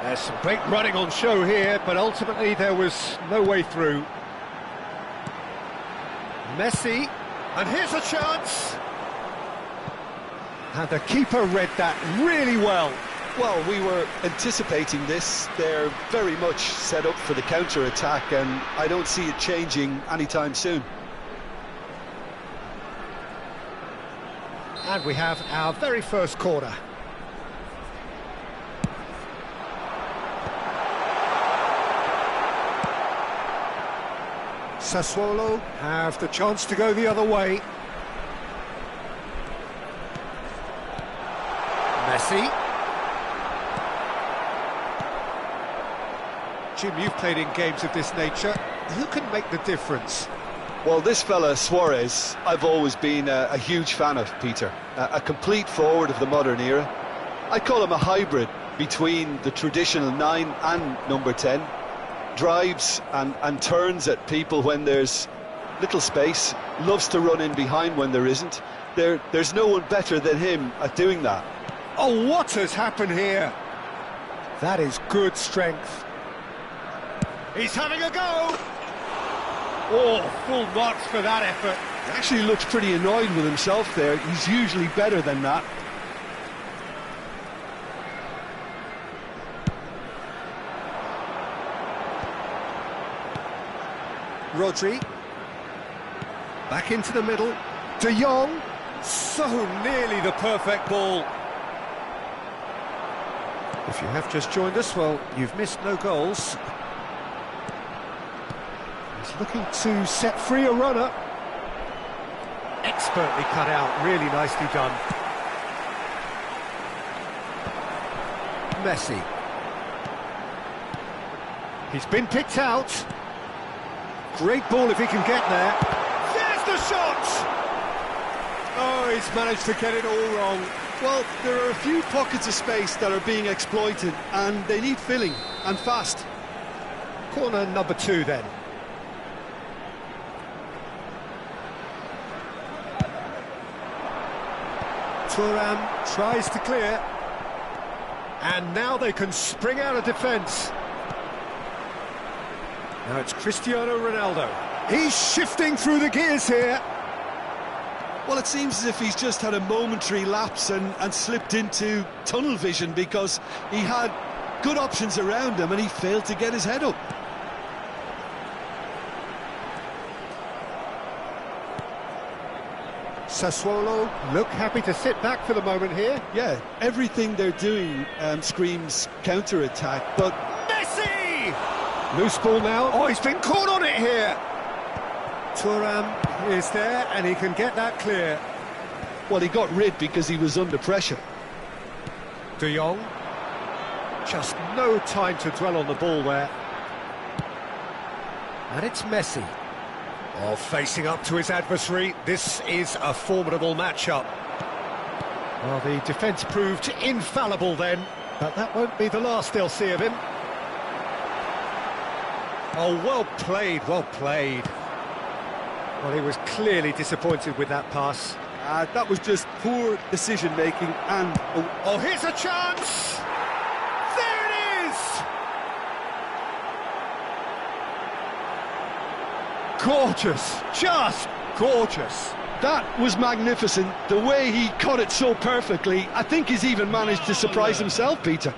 There's some great running on show here, but ultimately there was no way through. Messi, and here's a chance. And the keeper read that really well. Well, we were anticipating this. They're very much set up for the counter-attack, and I don't see it changing anytime soon. And we have our very first corner. Sassuolo have the chance to go the other way. Messi. Jim, you've played in games of this nature. Who can make the difference? Well, this fella, Suarez, I've always been a huge fan of, Peter. A complete forward of the modern era. I call him a hybrid between the traditional 9 and number 10. Drives and turns at people when there's little space, loves to run in behind when there isn't. There's no one better than him at doing that. Oh, what has happened here? That is good strength. He's having a go! Oh, full marks for that effort. He actually looks pretty annoyed with himself there. He's usually better than that. Rodri, back into the middle, De Jong, So nearly the perfect ball. if you have just joined us, well, you've missed no goals. He's looking to set free a runner. Expertly cut out, really nicely done. Messi. He's been picked out. Great ball if he can get there. There's the shot! Oh, he's managed to get it all wrong. Well, there are a few pockets of space that are being exploited, and they need filling, and fast. Corner number 2 then. Thuram tries to clear. And now they can spring out of defence. Now it's Cristiano Ronaldo. He's shifting through the gears here. Well, it seems as if he's just had a momentary lapse and slipped into tunnel vision, because he had good options around him and he failed to get his head up. Sassuolo look happy to sit back for the moment here. Yeah, everything they're doing screams counter-attack, but... Messi! Loose ball now. Oh, he's been caught on it here. Thuram is there, and he can get that clear. Well, he got rid because he was under pressure. De Jong. Just no time to dwell on the ball there. And it's Messi. Oh, facing up to his adversary. This is a formidable matchup. Well, the defence proved infallible then, but that won't be the last they'll see of him. Oh, well played, well played. Well, he was clearly disappointed with that pass. That was just poor decision-making and... Oh, here's a chance! There it is! Gorgeous, just gorgeous. That was magnificent. The way he caught it so perfectly, I think he's even managed to surprise himself, Peter.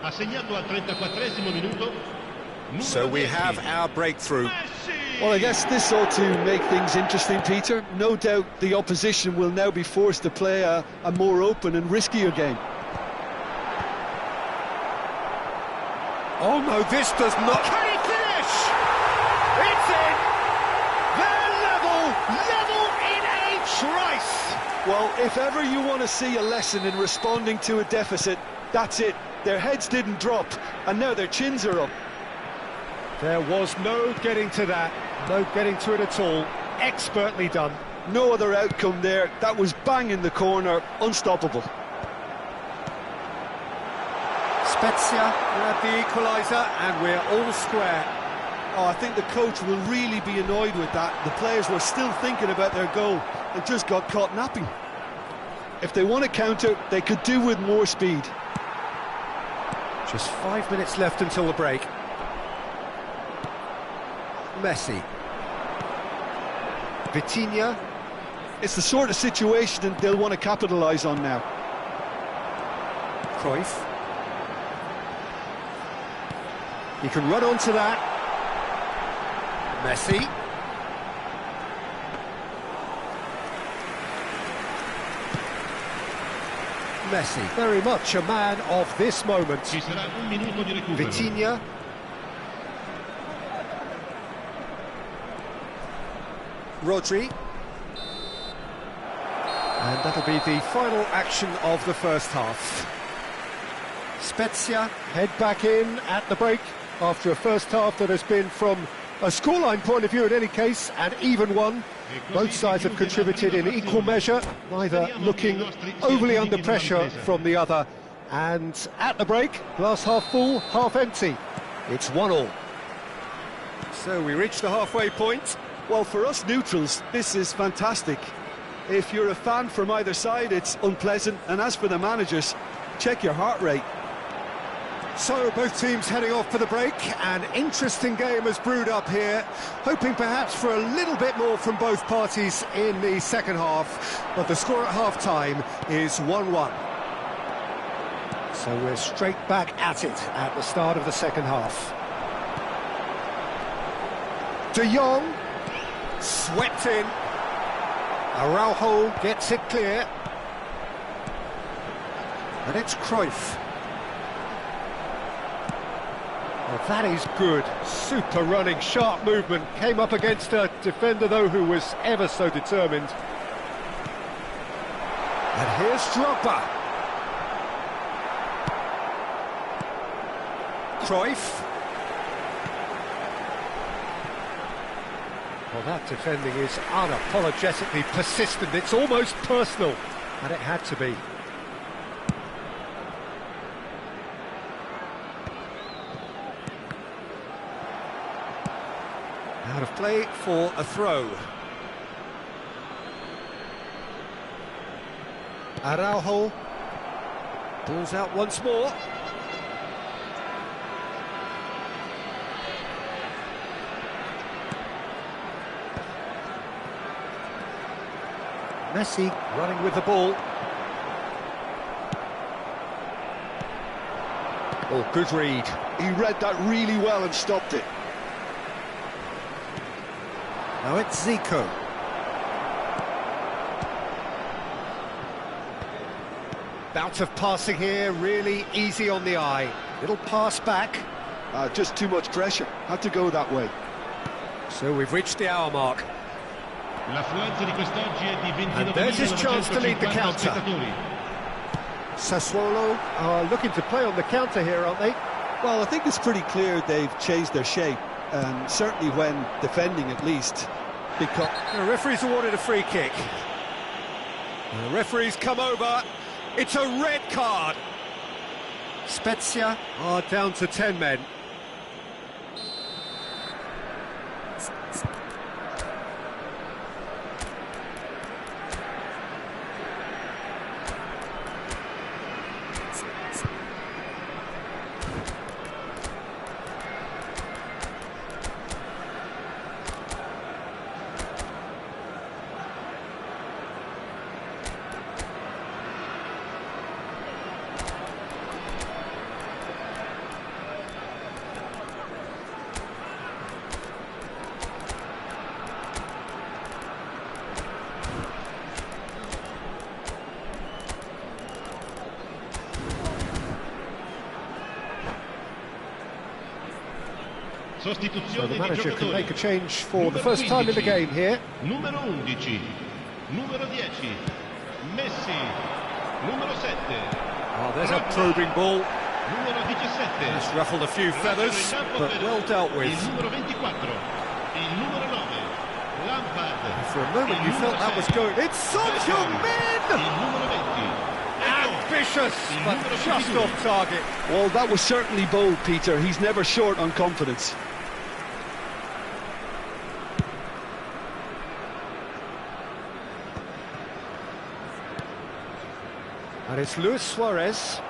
So we have our breakthrough. Messi. Well, I guess this ought to make things interesting, Peter. No doubt the opposition will now be forced to play a more open and riskier game. Oh no, this does not... Can he finish? It's in! They're level in a trice! Well, if ever you want to see a lesson in responding to a deficit, that's it. Their heads didn't drop, and now their chins are up. There was no getting to that, no getting to it at all. Expertly done. No other outcome there. That was bang in the corner, unstoppable. Spezia grab the equaliser, and we're all square. Oh, I think the coach will really be annoyed with that. The players were still thinking about their goal and just got caught napping. If they want to counter, they could do with more speed. Just 5 minutes left until the break. Messi. Vitinha. It's the sort of situation that they'll want to capitalise on now. Cruyff. He can run onto that. Messi. Messi, very much a man of this moment. Vitinha. Rodri. And that'll be the final action of the first half. Spezia head back in at the break after a first half that has been, from a scoreline point of view in any case, an even one. Both sides have contributed in equal measure, neither looking overly under pressure from the other. And at the break, glass half full, half empty. It's 1-1. So we reach the halfway point. Well, for us neutrals, this is fantastic. If you're a fan from either side, it's unpleasant. And as for the managers, check your heart rate. So both teams heading off for the break. An interesting game has brewed up here, hoping perhaps for a little bit more from both parties in the second half, but the score at half-time is 1-1. So we're straight back at it at the start of the second half. De Jong, swept in. Araujo gets it clear. And it's Cruyff. Well, that is good. Super running, sharp movement. Came up against a defender, though, who was ever so determined. And here's Drogba. Cruyff. Well, that defending is unapologetically persistent. It's almost personal. And it had to be. Out of play for a throw. Araujo pulls out once more. Messi running with the ball. Oh, good read. He read that really well and stopped it. Now it's Zico. Bout of passing here, really easy on the eye. Little pass back. Just too much pressure. Had to go that way. So we've reached the hour mark. And there's his chance to lead the counter. Sassuolo are looking to play on the counter here, aren't they? Well, I think it's pretty clear they've changed their shape. Certainly when defending, at least. Because the referee's awarded a free kick. The referee's come over. It's a red card. Spezia are down to 10 men. So the manager can make a change for the first time in the game here. Numero 11, numero 10, Messi, numero 7. Oh, there's a probing ball. Numero 17. It's ruffled a few feathers, but well dealt with. Il numero 24, il numero 9, Lampard. For a moment you felt that was going. It's Son Heung-min! Il numero 20. Ambitious, but just off target. Well, that was certainly bold, Peter. He's never short on confidence. And it's Luis Suarez.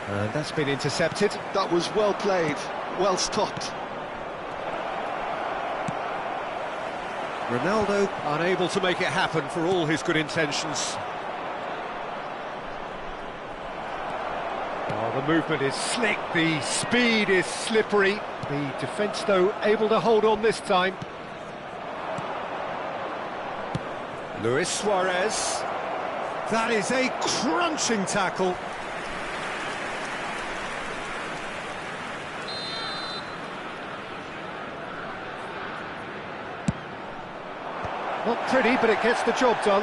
And that's been intercepted. That was well played, well stopped. Ronaldo unable to make it happen for all his good intentions. Oh, the movement is slick, the speed is slippery. The defence, though, able to hold on this time. Luis Suarez. That is a crunching tackle. Not pretty, but it gets the job done.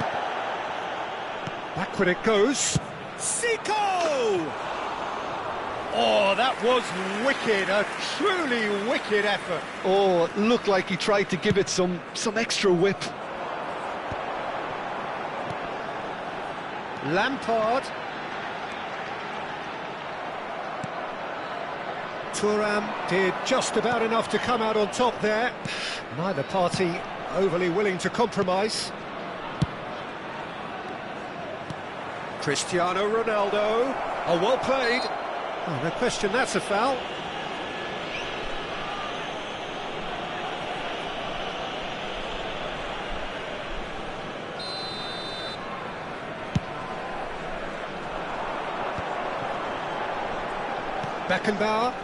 Backward it goes. Zico! Oh, that was wicked, a truly wicked effort. Oh, it looked like he tried to give it some extra whip. Lampard. Thuram did just about enough to come out on top there. Neither party overly willing to compromise. Cristiano Ronaldo. Oh, well played. Oh, no question, that's a foul. Beckenbauer.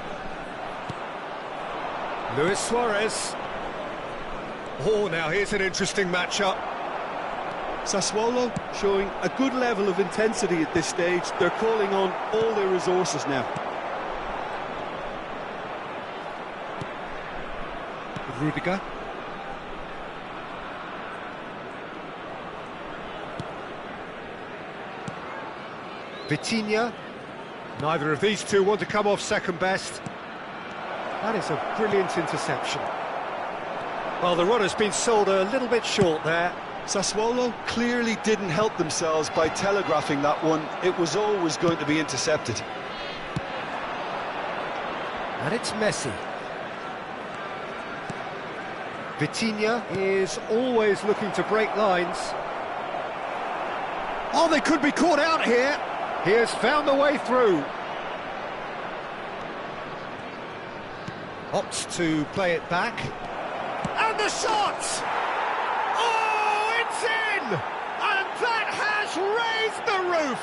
Luis Suarez. Oh, now here's an interesting matchup. Sassuolo showing a good level of intensity at this stage. They're calling on all their resources now. Rudiger. Vitinha. Neither of these two want to come off second best. That is a brilliant interception. Well, the run has been sold a little bit short there. Sassuolo clearly didn't help themselves by telegraphing that one. It was always going to be intercepted. And it's Messi. Vitinha is always looking to break lines. Oh, they could be caught out here. He has found the way through. Opts to play it back. And the shot! Oh, it's in! And that has raised the roof!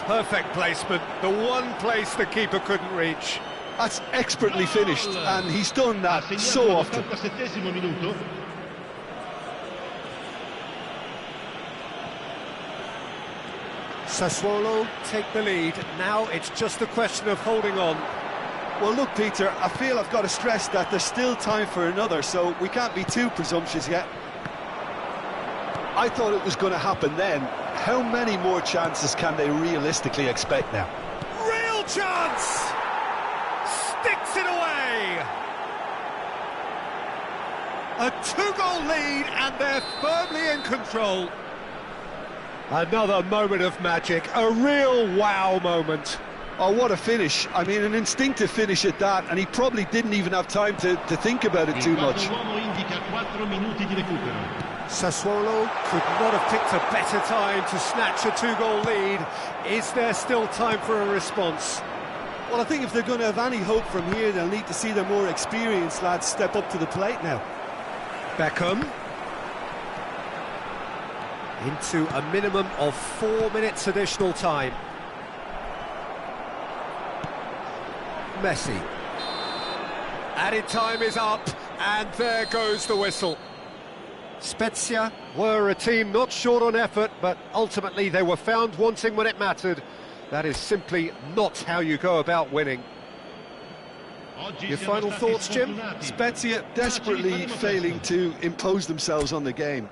Perfect placement, the one place the keeper couldn't reach. That's expertly finished, and he's done that so often. Sassuolo take the lead. Now it's just a question of holding on. Well, look, Peter, I feel I've got to stress that there's still time for another, so we can't be too presumptuous yet. I thought it was going to happen then. How many more chances can they realistically expect now? Real chance! Sticks it away! A two-goal lead, and they're firmly in control. Another moment of magic, a real wow moment. Oh, what a finish. I mean, an instinctive finish at that, and he probably didn't even have time to think about it too much. Sassuolo could not have picked a better time to snatch a two-goal lead. Is there still time for a response? Well, I think if they're going to have any hope from here, they'll need to see their more experienced lads step up to the plate now. Beckham. Into a minimum of 4 minutes additional time. Messi. Added time is up, and there goes the whistle. Spezia were a team not short on effort, but ultimately they were found wanting when it mattered, That is simply not how you go about winning. Your final thoughts, Jim? Spezia desperately failing to impose themselves on the game.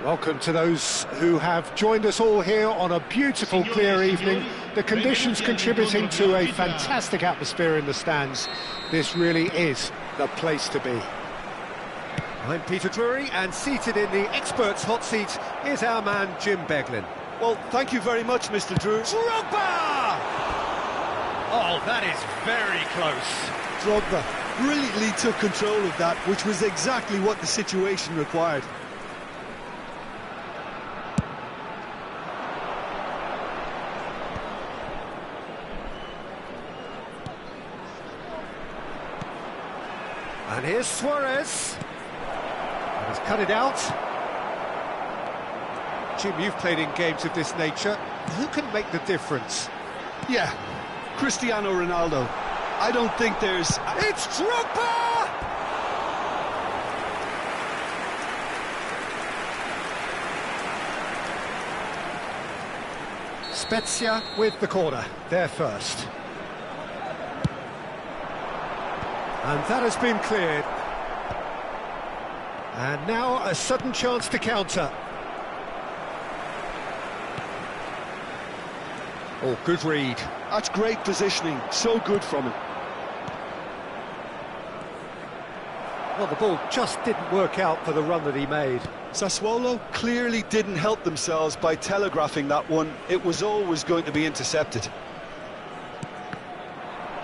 Welcome to those who have joined us all here on a beautiful, clear evening. The conditions contributing to a fantastic atmosphere in the stands. This really is the place to be. I'm Peter Drury, and seated in the experts' hot seat is our man Jim Beglin. Well, thank you very much, Mr. Drury. Drogba! Oh, that is very close. Drogba brilliantly took control of that, which was exactly what the situation required. And here's Suarez. And he's cut it out. Jim, you've played in games of this nature. Who can make the difference? Yeah, Cristiano Ronaldo. I don't think there's... It's Drogba! Spezia with the corner, they're first. And that has been cleared. And now a sudden chance to counter. Oh, good read. That's great positioning, so good from him. Well, the ball just didn't work out for the run that he made. Sassuolo clearly didn't help themselves by telegraphing that one. It was always going to be intercepted.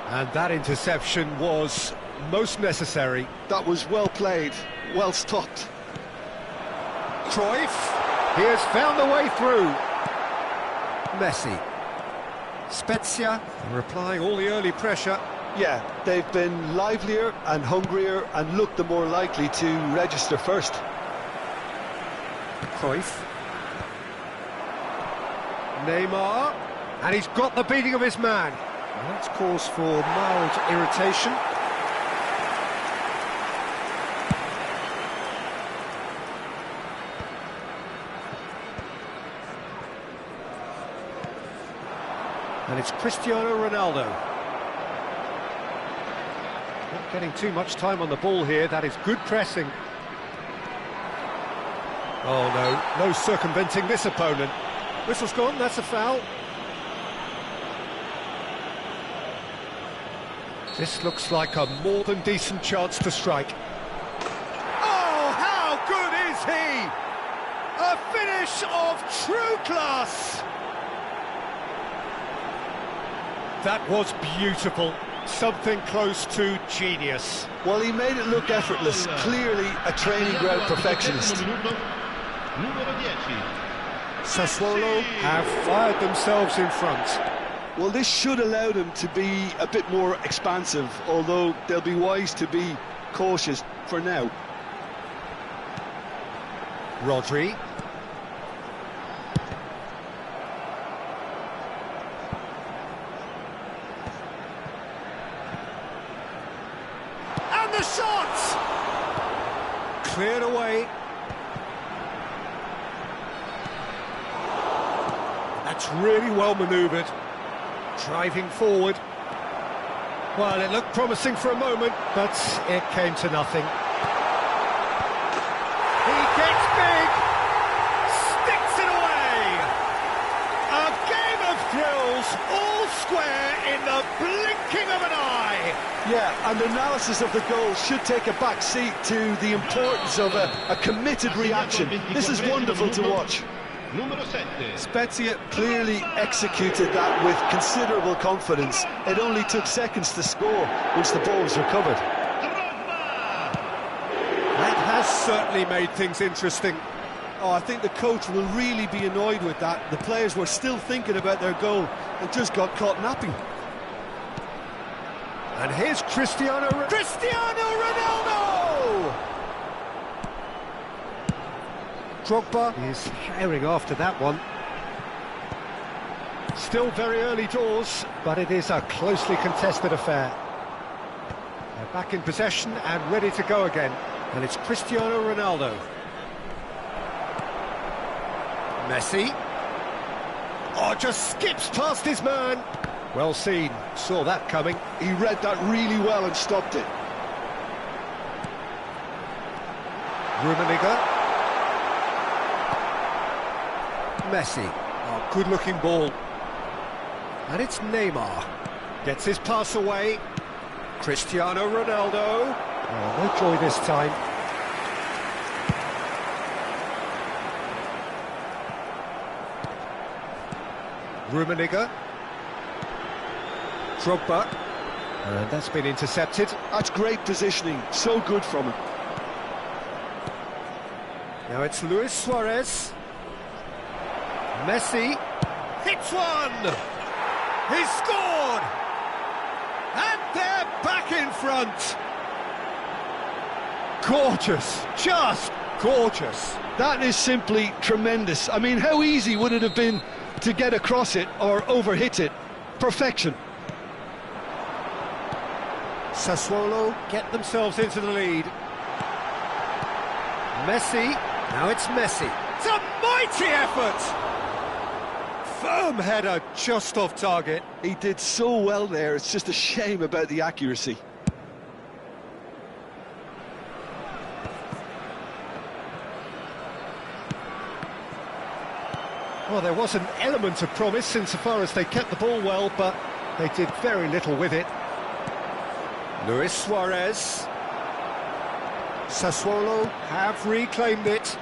And that interception was most necessary. That was well played, well stopped. Cruyff, he has found the way through. Messi. Spezia are applying all the early pressure. Yeah, they've been livelier and hungrier and looked the more likely to register first. Cruyff. Neymar. And he's got the beating of his man. Well, that's cause for mild irritation. And it's Cristiano Ronaldo. Not getting too much time on the ball here. That is good pressing. Oh no, no circumventing this opponent. Whistle's gone, that's a foul. This looks like a more than decent chance to strike. Oh, how good is he? A finish of true class. That was beautiful, something close to genius. Well, he made it look effortless, clearly a training ground perfectionist. Sassuolo have fired themselves in front. Well, this should allow them to be a bit more expansive, although they'll be wise to be cautious for now. Rodri. And the shot! Cleared away. That's really well manoeuvred. Driving forward. Well, it looked promising for a moment, but it came to nothing. He gets big, sticks it away. A game of thrills, all square in the blinking of an eye. Yeah, and analysis of the goal should take a back seat to the importance of a committed reaction. This is wonderful to watch. Numero 7. Spezia clearly executed that with considerable confidence. It only took seconds to score once the ball was recovered. That has certainly made things interesting. Oh, I think the coach will really be annoyed with that. The players were still thinking about their goal and just got caught napping. And here's Cristiano Ronaldo! Drogba is firing after that one. Still very early doors, but it is a closely contested affair. They're back in possession and ready to go again. And it's Cristiano Ronaldo. Messi. Oh, just skips past his man. Well seen, saw that coming. He read that really well and stopped it. Rummenigge. Messi. Oh, good-looking ball. And it's Neymar. Gets his pass away. Cristiano Ronaldo. Oh, no joy this time. Rummenigge. Drogba. And that's been intercepted. That's great positioning. So good from him. Now it's Luis Suarez. Messi hits one! He's scored! And they're back in front! Gorgeous, just gorgeous. That is simply tremendous. I mean, how easy would it have been to get across it or overhit it? Perfection. Sassuolo get themselves into the lead. Messi, now it's Messi. It's a mighty effort! Firm header just off target. He did so well there, it's just a shame about the accuracy. Well, there was an element of promise insofar as they kept the ball well, but they did very little with it. Luis Suarez. Sassuolo have reclaimed it.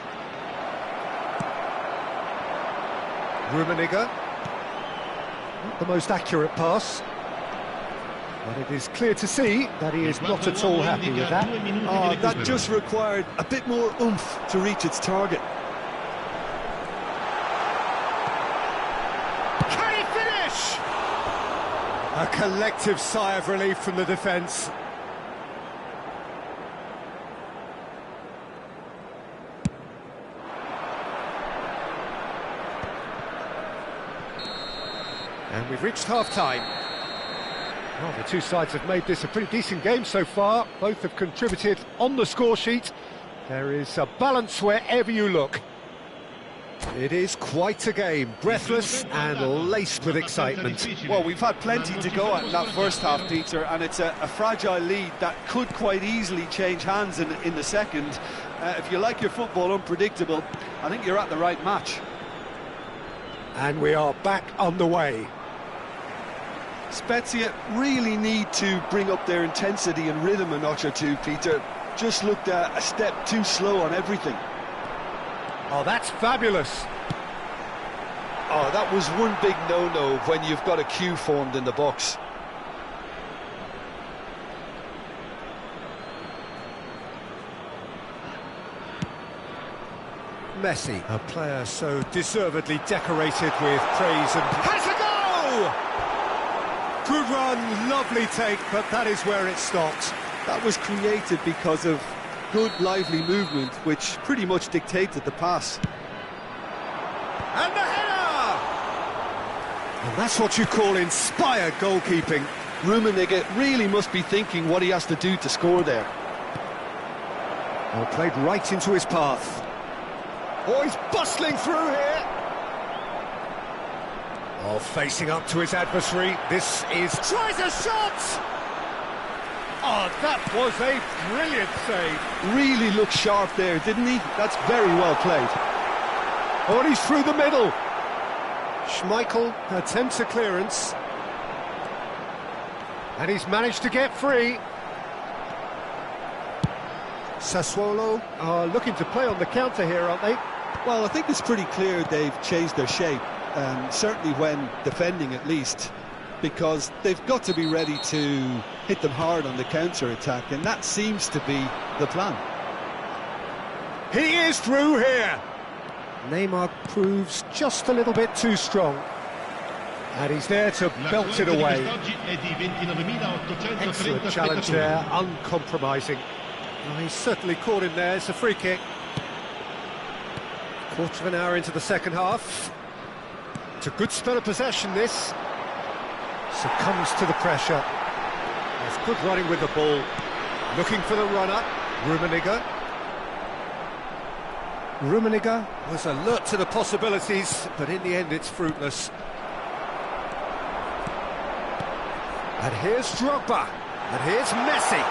Rummenigge. Not the most accurate pass. But it is clear to see that he is not at all happy with that. Oh, that just required a bit more oomph to reach its target. Can he finish? A collective sigh of relief from the defence. And we've reached half-time. Well, the two sides have made this a pretty decent game so far. Both have contributed on the score sheet. There is a balance wherever you look. It is quite a game, breathless and laced with excitement. Well, we've had plenty to go at in that first half, Peter, and it's a fragile lead that could quite easily change hands in the second. If you like your football unpredictable, I think you're at the right match. And we are back underway. Spezia really need to bring up their intensity and rhythm a notch or two, Peter. Just looked a step too slow on everything. Oh, that's fabulous. Oh, that was one big no-no when you've got a queue formed in the box. Messi, a player so deservedly decorated with praise and... Has a go! Good run, lovely take, but that is where it stopped. That was created because of good, lively movement, which pretty much dictated the pass. And the header! And that's what you call inspired goalkeeping. Rummenigge really must be thinking what he has to do to score there. Well, played right into his path. Oh, he's bustling through here. Oh, facing up to his adversary, this is... Tries a shot! Oh, that was a brilliant save. Really looked sharp there, didn't he? That's very well played. Oh, and he's through the middle. Schmeichel attempts a clearance. And he's managed to get free. Sassuolo are looking to play on the counter here, aren't they? Well, I think it's pretty clear they've changed their shape, certainly when defending at least, because they've got to be ready to hit them hard on the counter-attack, and that seems to be the plan. He is through here. Neymar proves just a little bit too strong. And he's there to belt it away. Excellent challenge there, uncompromising. Well, he's certainly caught him there. It's a free kick. Quarter of an hour into the second half. It's a good spell of possession, this. Succumbs to the pressure. There's good running with the ball. Looking for the runner. Rummenigge was alert to the possibilities, but in the end it's fruitless. And here's Drogba. And here's Messi.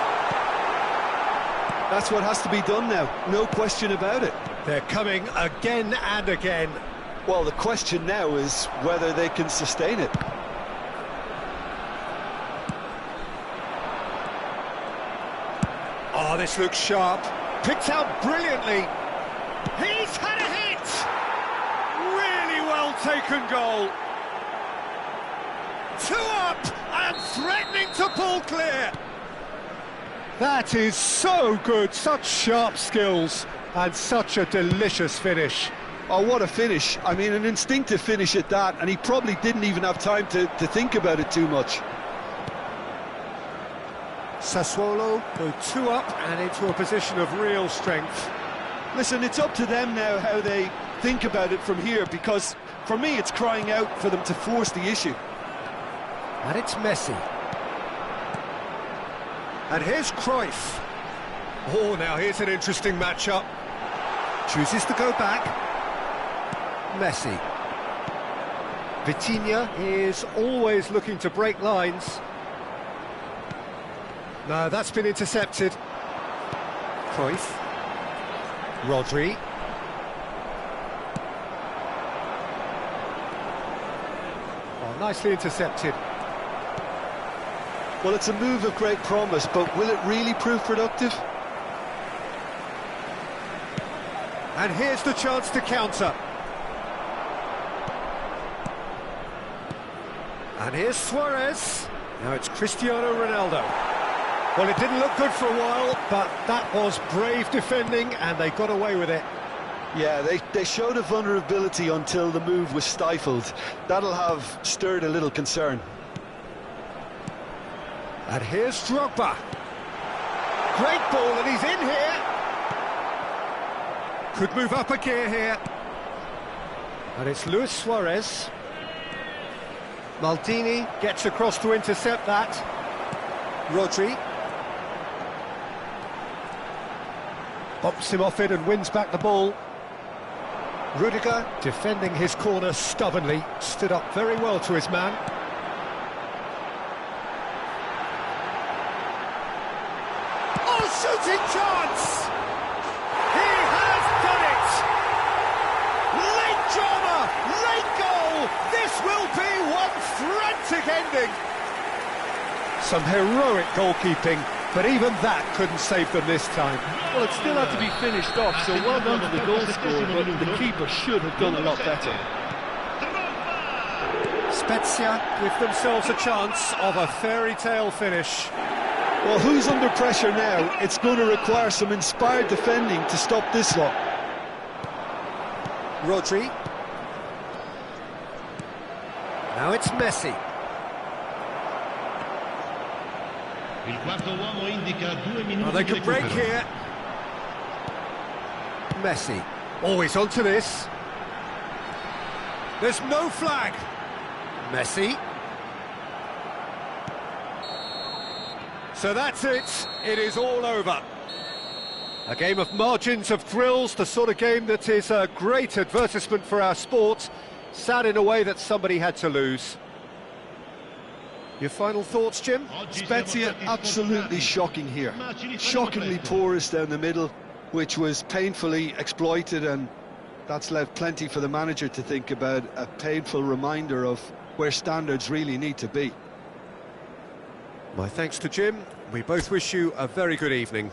That's what has to be done now, no question about it. They're coming again and again. Well, the question now is whether they can sustain it. Oh, this looks sharp. Picked out brilliantly. He's had a hit! Really well taken goal. 2 up and threatening to pull clear. That is so good, such sharp skills and such a delicious finish. Oh, what a finish. I mean, an instinctive finish at that, and he probably didn't even have time to think about it too much. Sassuolo go 2 up and into a position of real strength. Listen, it's up to them now how they think about it from here, because for me it's crying out for them to force the issue. And it's Messi. And here's Cruyff. Oh, now here's an interesting matchup. Chooses to go back. Messi. Vitinha is always looking to break lines. No, that's been intercepted. Cruyff. Rodri. Oh, nicely intercepted. Well, it's a move of great promise, but will it really prove productive? And here's the chance to counter. And here's Suarez. Now it's Cristiano Ronaldo. Well, it didn't look good for a while, but that was brave defending, and they got away with it. Yeah, they showed a vulnerability until the move was stifled. That'll have stirred a little concern. And here's Drogba. Great ball, and he's in here. Could move up a gear here. And it's Luis Suarez. Maldini gets across to intercept that. Rodri. Bumps him off it and wins back the ball. Rudiger, defending his corner stubbornly, stood up very well to his man. Oh, shooting chance! He has done it! Late drama, late goal! This will be one frantic ending! Some heroic goalkeeping, but even that couldn't save them this time. Well, it still had to be finished off, so well done to the goal scorer, but the keeper should have done a lot better. Spezia with themselves a chance of a fairy tale finish. Well, who's under pressure now? It's going to require some inspired defending to stop this lot. Rodri. Now it's Messi. Oh, they can break here. Messi. Always onto this. There's no flag. Messi. So that's it. It is all over. A game of margins, of thrills, the sort of game that is a great advertisement for our sport. Sad in a way that somebody had to lose. Your final thoughts, Jim? Spezia absolutely shocking here. Shockingly porous down the middle, which was painfully exploited, and that's left plenty for the manager to think about. A painful reminder of where standards really need to be. My thanks to Jim. We both wish you a very good evening.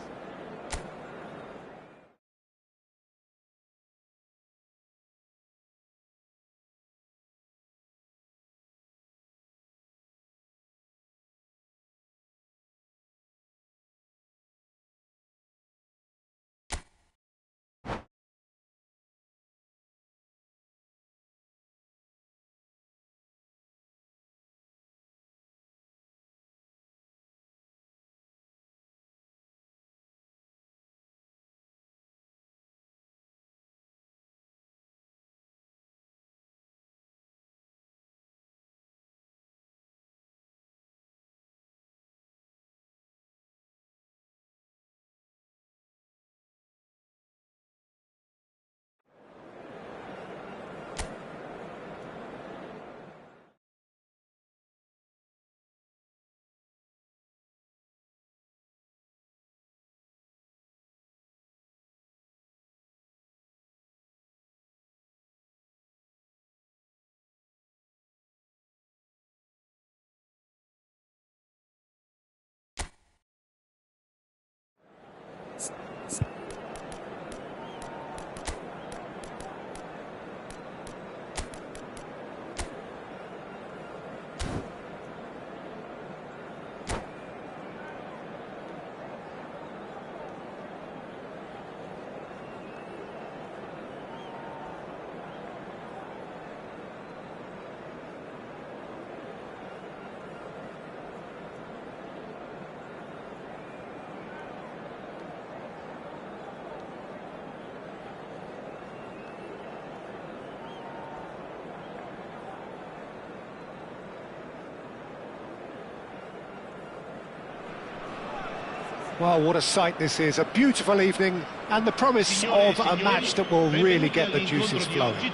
Well, what a sight this is. A beautiful evening and the promise of a match that will really get the juices flowing.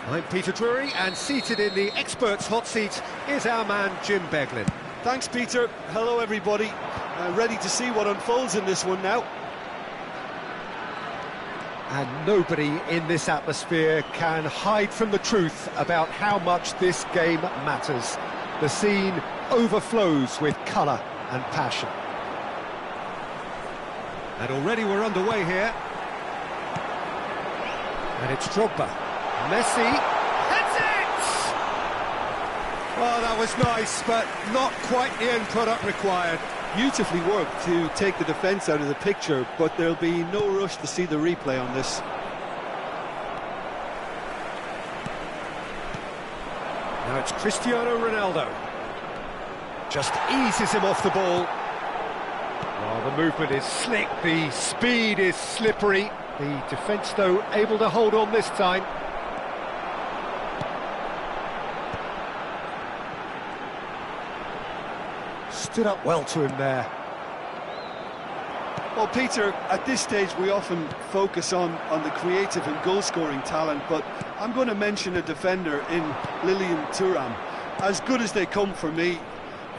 I'm Peter Drury, and seated in the experts' hot seat is our man Jim Beglin. Thanks, Peter. Hello, everybody. Ready to see what unfolds in this one now. And nobody in this atmosphere can hide from the truth about how much this game matters. The scene overflows with colour and passion. And already we're underway here. And it's Drogba. Messi. That's it! Well, that was nice, but not quite the end product required. Beautifully worked to take the defence out of the picture, but there'll be no rush to see the replay on this. Now it's Cristiano Ronaldo. Just eases him off the ball. Well, the movement is slick, the speed is slippery. The defence, though, able to hold on this time. Stood up well to him there. Well, Peter, at this stage we often focus on the creative and goal-scoring talent, but I'm going to mention a defender in Lilian Thuram. As good as they come for me,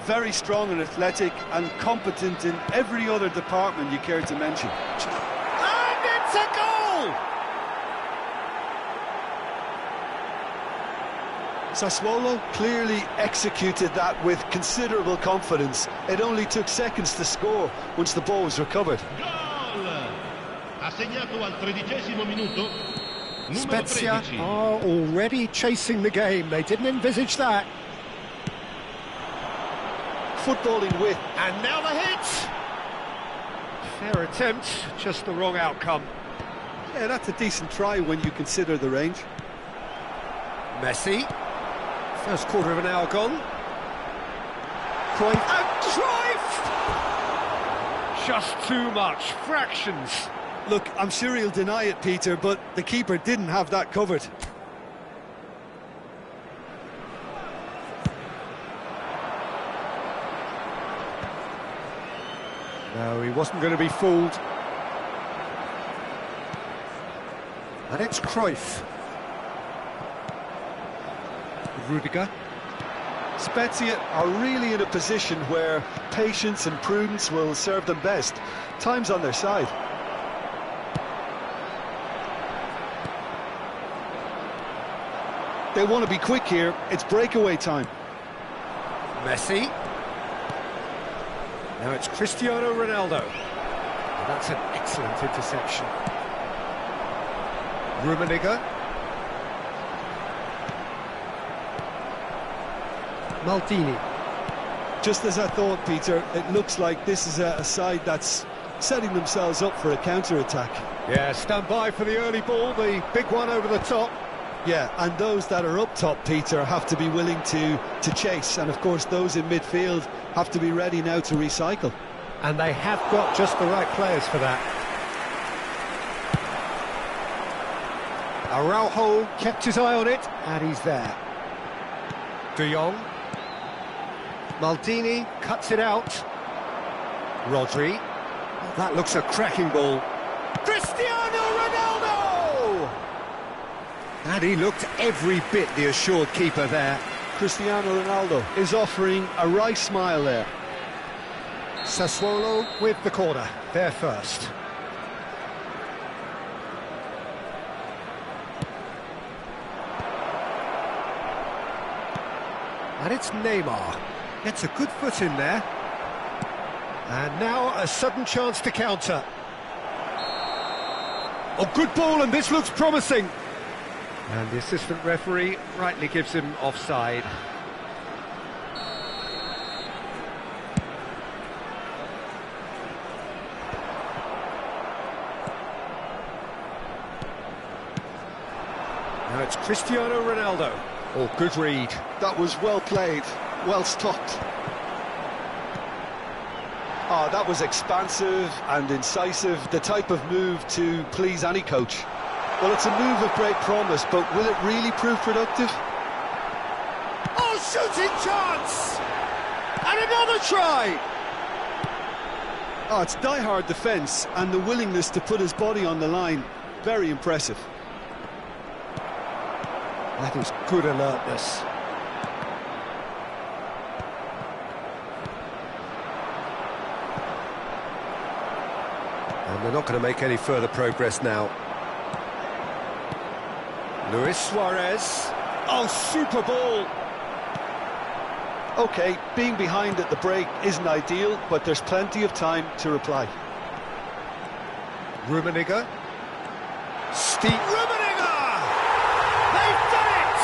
very strong and athletic and competent in every other department you care to mention. And it's a goal! Sassuolo clearly executed that with considerable confidence. It only took seconds to score once the ball was recovered. Gol! Ha segnato al 13° minuto. Spezia are already chasing the game. They didn't envisage that. Footballing with. And now the hit! Fair attempt, just the wrong outcome. Yeah, that's a decent try when you consider the range. Messi. First quarter of an hour gone. Cruyff. And Cruyff! Just too much. Fractions. Look, I'm sure he'll deny it, Peter, but the keeper didn't have that covered. No, he wasn't going to be fooled. And it's Cruyff. Rudiger. Spezia are really in a position where patience and prudence will serve them best. Time's on their side. They want to be quick here. It's breakaway time. Messi. Now it's Cristiano Ronaldo. And that's an excellent interception. Rummenigge. Maldini. Just as I thought, Peter, it looks like this is a side that's setting themselves up for a counter-attack. Yeah, stand by for the early ball, the big one over the top. Yeah, and those that are up top, Peter, have to be willing to chase. And, of course, those in midfield have to be ready now to recycle. And they have got just the right players for that. Araujo kept his eye on it, and he's there. De Jong. Maldini cuts it out. Rodri. That looks a cracking ball. Cristiano Ronaldo! And he looked every bit the assured keeper there. Cristiano Ronaldo is offering a wry smile there. Sassuolo with the corner, there first. And it's Neymar. Gets a good foot in there. And now a sudden chance to counter. Oh, good ball, and this looks promising. And the assistant referee rightly gives him offside. Now it's Cristiano Ronaldo. Oh, good read. That was well played, well stopped. Oh, that was expansive and incisive, the type of move to please any coach. Well, it's a move of great promise, but will it really prove productive? Oh, shooting chance! And another try! Oh, it's die-hard defence and the willingness to put his body on the line. Very impressive. That is good alertness. And they're not going to make any further progress now. Luis Suarez. Oh, super ball! OK, being behind at the break isn't ideal, but there's plenty of time to reply. Rummenigge. Steep. Rummenigge! They've done it!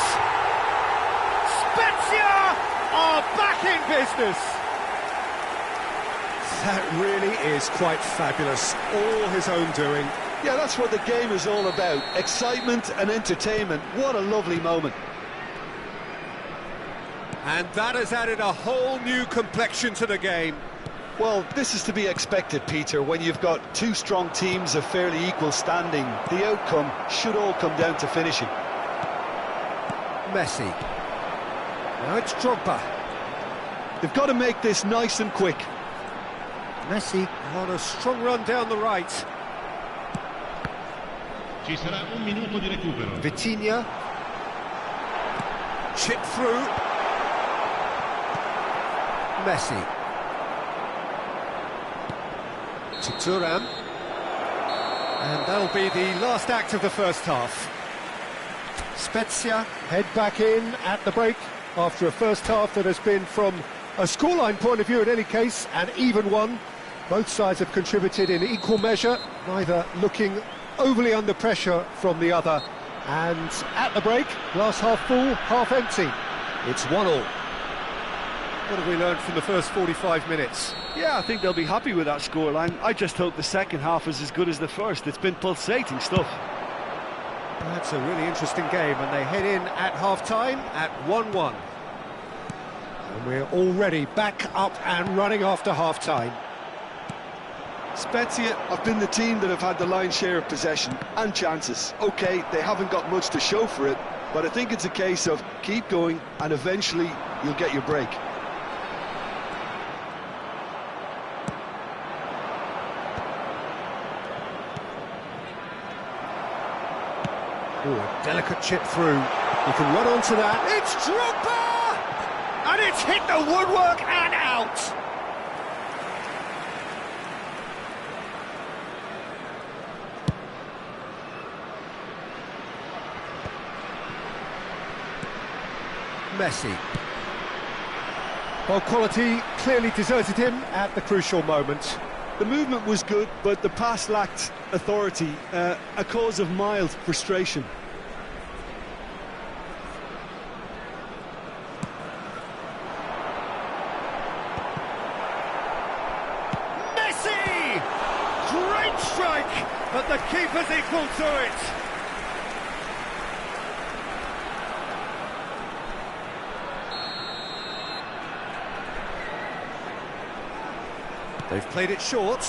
Spezia are back in business! That really is quite fabulous. All his own doing. Yeah, that's what the game is all about. Excitement and entertainment. What a lovely moment. And that has added a whole new complexion to the game. Well, this is to be expected, Peter, when you've got two strong teams of fairly equal standing. The outcome should all come down to finishing. Messi. Now it's Drogba. They've got to make this nice and quick. Messi on a strong run down the right. Ci sarà un minuto di recupero. Vitinha. Chip through. Messi. To Thuram. And that'll be the last act of the first half. Spezia head back in at the break after a first half that has been, from a scoreline point of view in any case, an even one. Both sides have contributed in equal measure, neither looking overly under pressure from the other. And at the break, glass half full, half empty. It's 1-1. What have we learned from the first 45 minutes? Yeah, I think they'll be happy with that scoreline. I just hope the second half is as good as the first. It's been pulsating stuff. That's a really interesting game, and they head in at half-time at 1-1. And we're already back up and running after half-time. Spezia have been the team that have had the lion's share of possession and chances. OK, they haven't got much to show for it, but I think it's a case of keep going and eventually you'll get your break. Ooh, a delicate chip through. You can run onto that. It's Drogba! And it's hit the woodwork and out! Messi. Well, quality clearly deserted him at the crucial moment. The movement was good, but the pass lacked authority, a cause of mild frustration. Messi! Great strike, but the keeper's equal to it. They've played it short.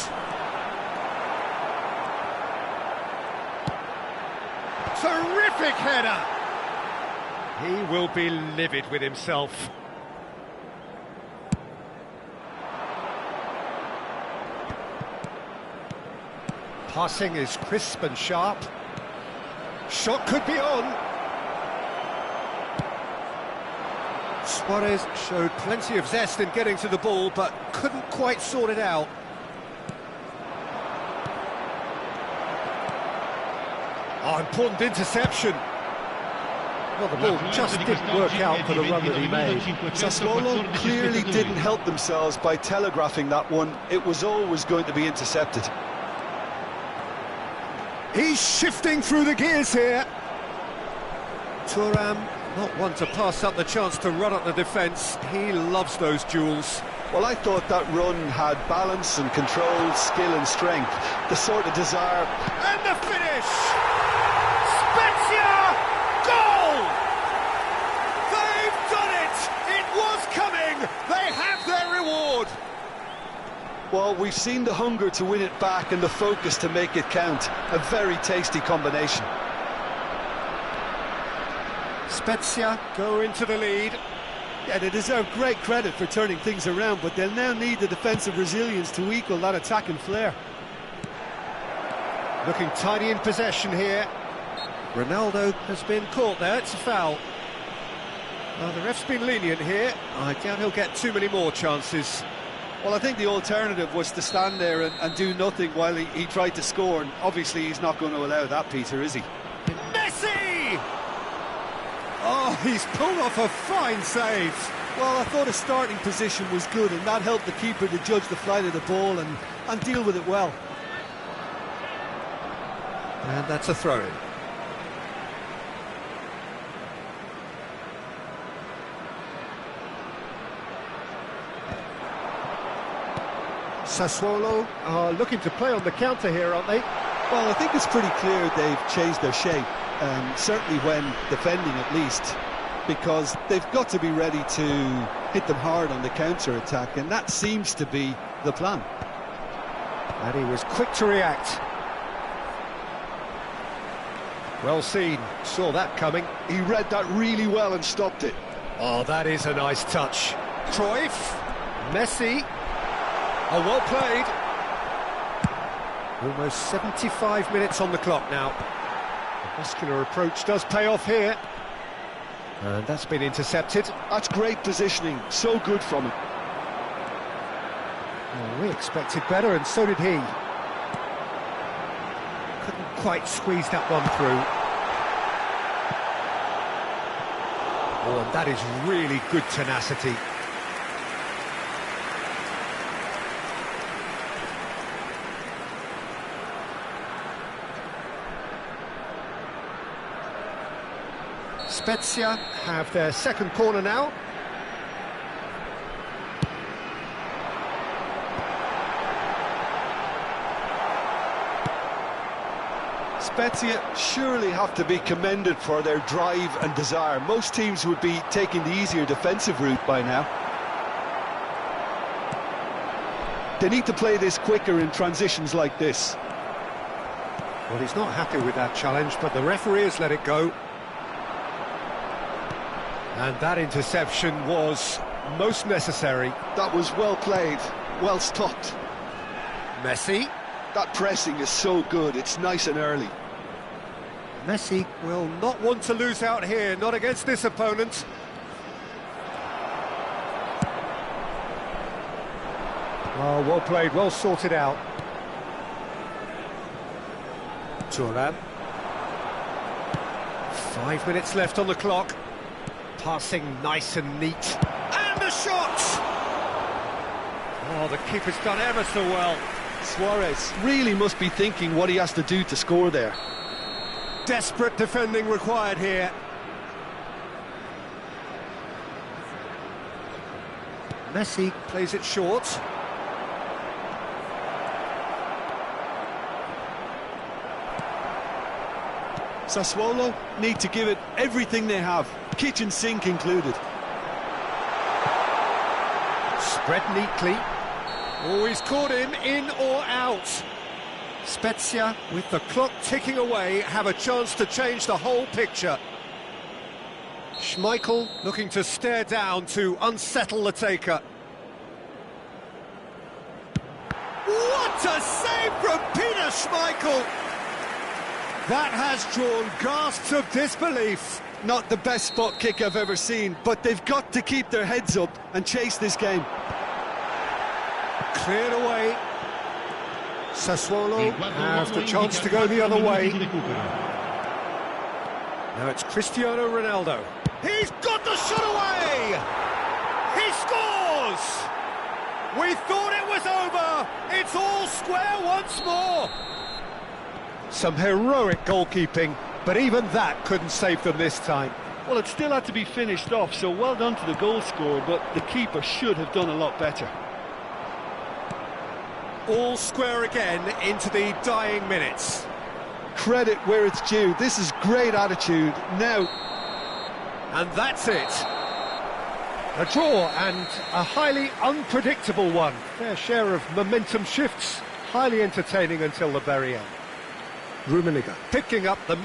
Terrific header! He will be livid with himself. Passing is crisp and sharp. Shot could be on. Suarez showed plenty of zest in getting to the ball, but couldn't quite sort it out. Oh, important interception. Well, the ball just didn't work out for the run that he made. Sassuolo clearly didn't help themselves by telegraphing that one. It was always going to be intercepted. He's shifting through the gears here. Thuram, not one to pass up the chance to run at the defence. He loves those duels. Well, I thought that run had balance and control, skill and strength, the sort of desire. And the finish! Spezia! Goal! They've done it! It was coming! They have their reward! Well, we've seen the hunger to win it back and the focus to make it count. A very tasty combination. Spezia go into the lead. Yeah, they deserve great credit for turning things around, but they'll now need the defensive resilience to equal that attacking flair. Looking tidy in possession here. Ronaldo has been caught there, it's a foul. Well, the ref's been lenient here. I doubt he'll get too many more chances. Well, I think the alternative was to stand there and do nothing while he tried to score, and obviously he's not going to allow that, Peter, is he? Messi! Oh, he's pulled off a fine save. Well, I thought his starting position was good, and that helped the keeper to judge the flight of the ball and deal with it well. And that's a throw-in. Sassuolo are looking to play on the counter here, aren't they? Well, I think it's pretty clear they've changed their shape, certainly when defending at least, because they've got to be ready to hit them hard on the counter-attack, and that seems to be the plan. And he was quick to react. Well seen, saw that coming. He read that really well and stopped it. Oh, that is a nice touch. Cruyff, Messi. Oh, well played. Almost 75 minutes on the clock now. The muscular approach does pay off here. And that's been intercepted. That's great positioning, so good from him. Well, we expected better, and so did he. Couldn't quite squeeze that one through. Oh, and that is really good tenacity. Spezia have their second corner now. Spezia surely have to be commended for their drive and desire. Most teams would be taking the easier defensive route by now. They need to play this quicker in transitions like this. Well, he's not happy with that challenge, but the referee has let it go. And that interception was most necessary. That was well played, well stopped. Messi. That pressing is so good, it's nice and early. Messi will not want to lose out here, not against this opponent. Oh, well played, well sorted out. Thuram. 5 minutes left on the clock. Passing nice and neat. And the shot! Oh, the keeper's done ever so well. Suarez really must be thinking what he has to do to score there. Desperate defending required here. Messi plays it short. Sassuolo need to give it everything they have, kitchen sink included. Spread neatly. Oh, he's caught him in or out. Spezia, with the clock ticking away, have a chance to change the whole picture. Schmeichel looking to stare down to unsettle the taker. What a save from Peter Schmeichel! That has drawn gasps of disbelief. Not the best spot kick I've ever seen, but they've got to keep their heads up and chase this game. Cleared away. Sassuolo have the chance to go the other way. Now it's Cristiano Ronaldo. He's got the shot away! He scores! We thought it was over. It's all square once more. Some heroic goalkeeping, but even that couldn't save them this time. Well, it still had to be finished off, so well done to the goal scorer, but the keeper should have done a lot better. All square again into the dying minutes. Credit where it's due. This is great attitude. Now... And that's it. A draw and a highly unpredictable one. Fair share of momentum shifts. Highly entertaining until the very end. Rummenigge picking up the